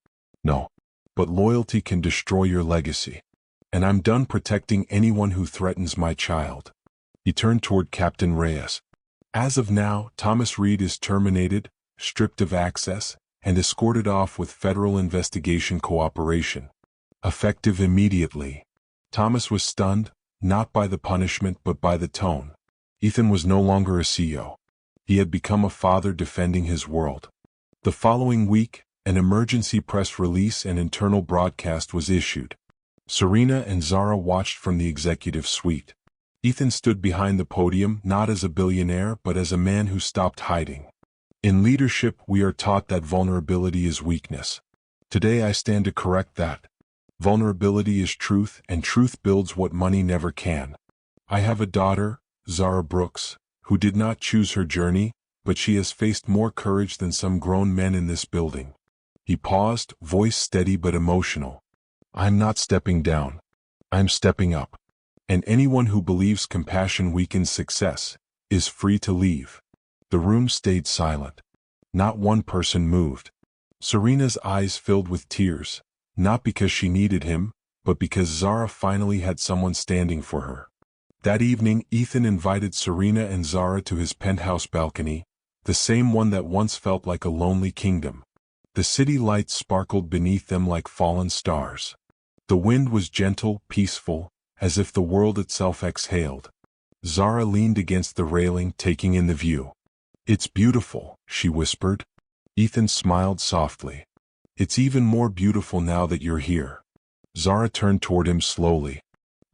"No. But loyalty can destroy your legacy. And I'm done protecting anyone who threatens my child." He turned toward Captain Reyes. "As of now, Thomas Reed is terminated, stripped of access, and escorted off with federal investigation cooperation. Effective immediately." Thomas was stunned, not by the punishment but by the tone. Ethan was no longer a CEO. He had become a father defending his world. The following week, an emergency press release and internal broadcast was issued. Serena and Zara watched from the executive suite. Ethan stood behind the podium not as a billionaire but as a man who stopped hiding. "In leadership, we are taught that vulnerability is weakness. Today I stand to correct that. Vulnerability is truth, and truth builds what money never can. I have a daughter, Zara Brooks, who did not choose her journey, but she has faced more courage than some grown men in this building." He paused, voice steady but emotional. "I'm not stepping down. I'm stepping up. And anyone who believes compassion weakens success is free to leave." The room stayed silent. Not one person moved. Serena's eyes filled with tears, not because she needed him, but because Zara finally had someone standing for her. That evening, Ethan invited Serena and Zara to his penthouse balcony, the same one that once felt like a lonely kingdom. The city lights sparkled beneath them like fallen stars. The wind was gentle, peaceful, as if the world itself exhaled. Zara leaned against the railing, taking in the view. "It's beautiful," she whispered. Ethan smiled softly. "It's even more beautiful now that you're here." Zara turned toward him slowly.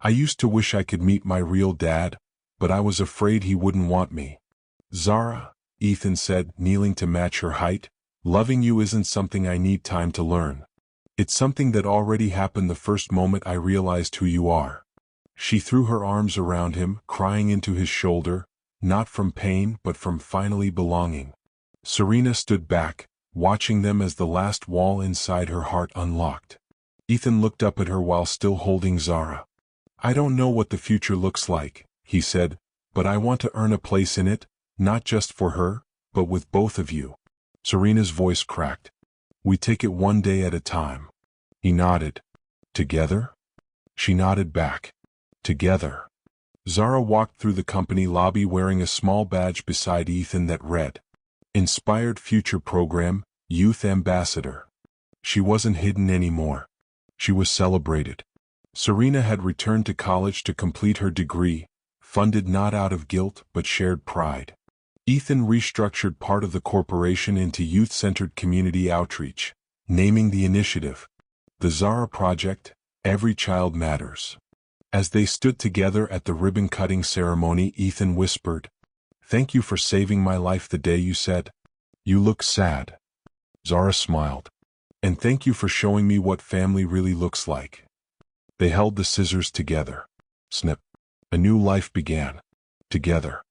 "I used to wish I could meet my real dad, but I was afraid he wouldn't want me." "Zara," Ethan said, kneeling to match her height, "loving you isn't something I need time to learn. It's something that already happened the first moment I realized who you are." She threw her arms around him, crying into his shoulder, not from pain but from finally belonging. Serena stood back, watching them as the last wall inside her heart unlocked. Ethan looked up at her while still holding Zara. "I don't know what the future looks like," he said, "but I want to earn a place in it, not just for her, but with both of you." Serena's voice cracked. "We take it one day at a time." He nodded. "Together?" She nodded back. "Together." Zara walked through the company lobby wearing a small badge beside Ethan that read, "Inspired Future Program, Youth Ambassador." She wasn't hidden anymore. She was celebrated. Serena had returned to college to complete her degree, funded not out of guilt but shared pride. Ethan restructured part of the corporation into youth-centered community outreach, naming the initiative the Zara Project, Every Child Matters. As they stood together at the ribbon-cutting ceremony, Ethan whispered, "Thank you for saving my life the day you said, 'You look sad.'" Zara smiled. "And thank you for showing me what family really looks like." They held the scissors together. Snip. A new life began. Together.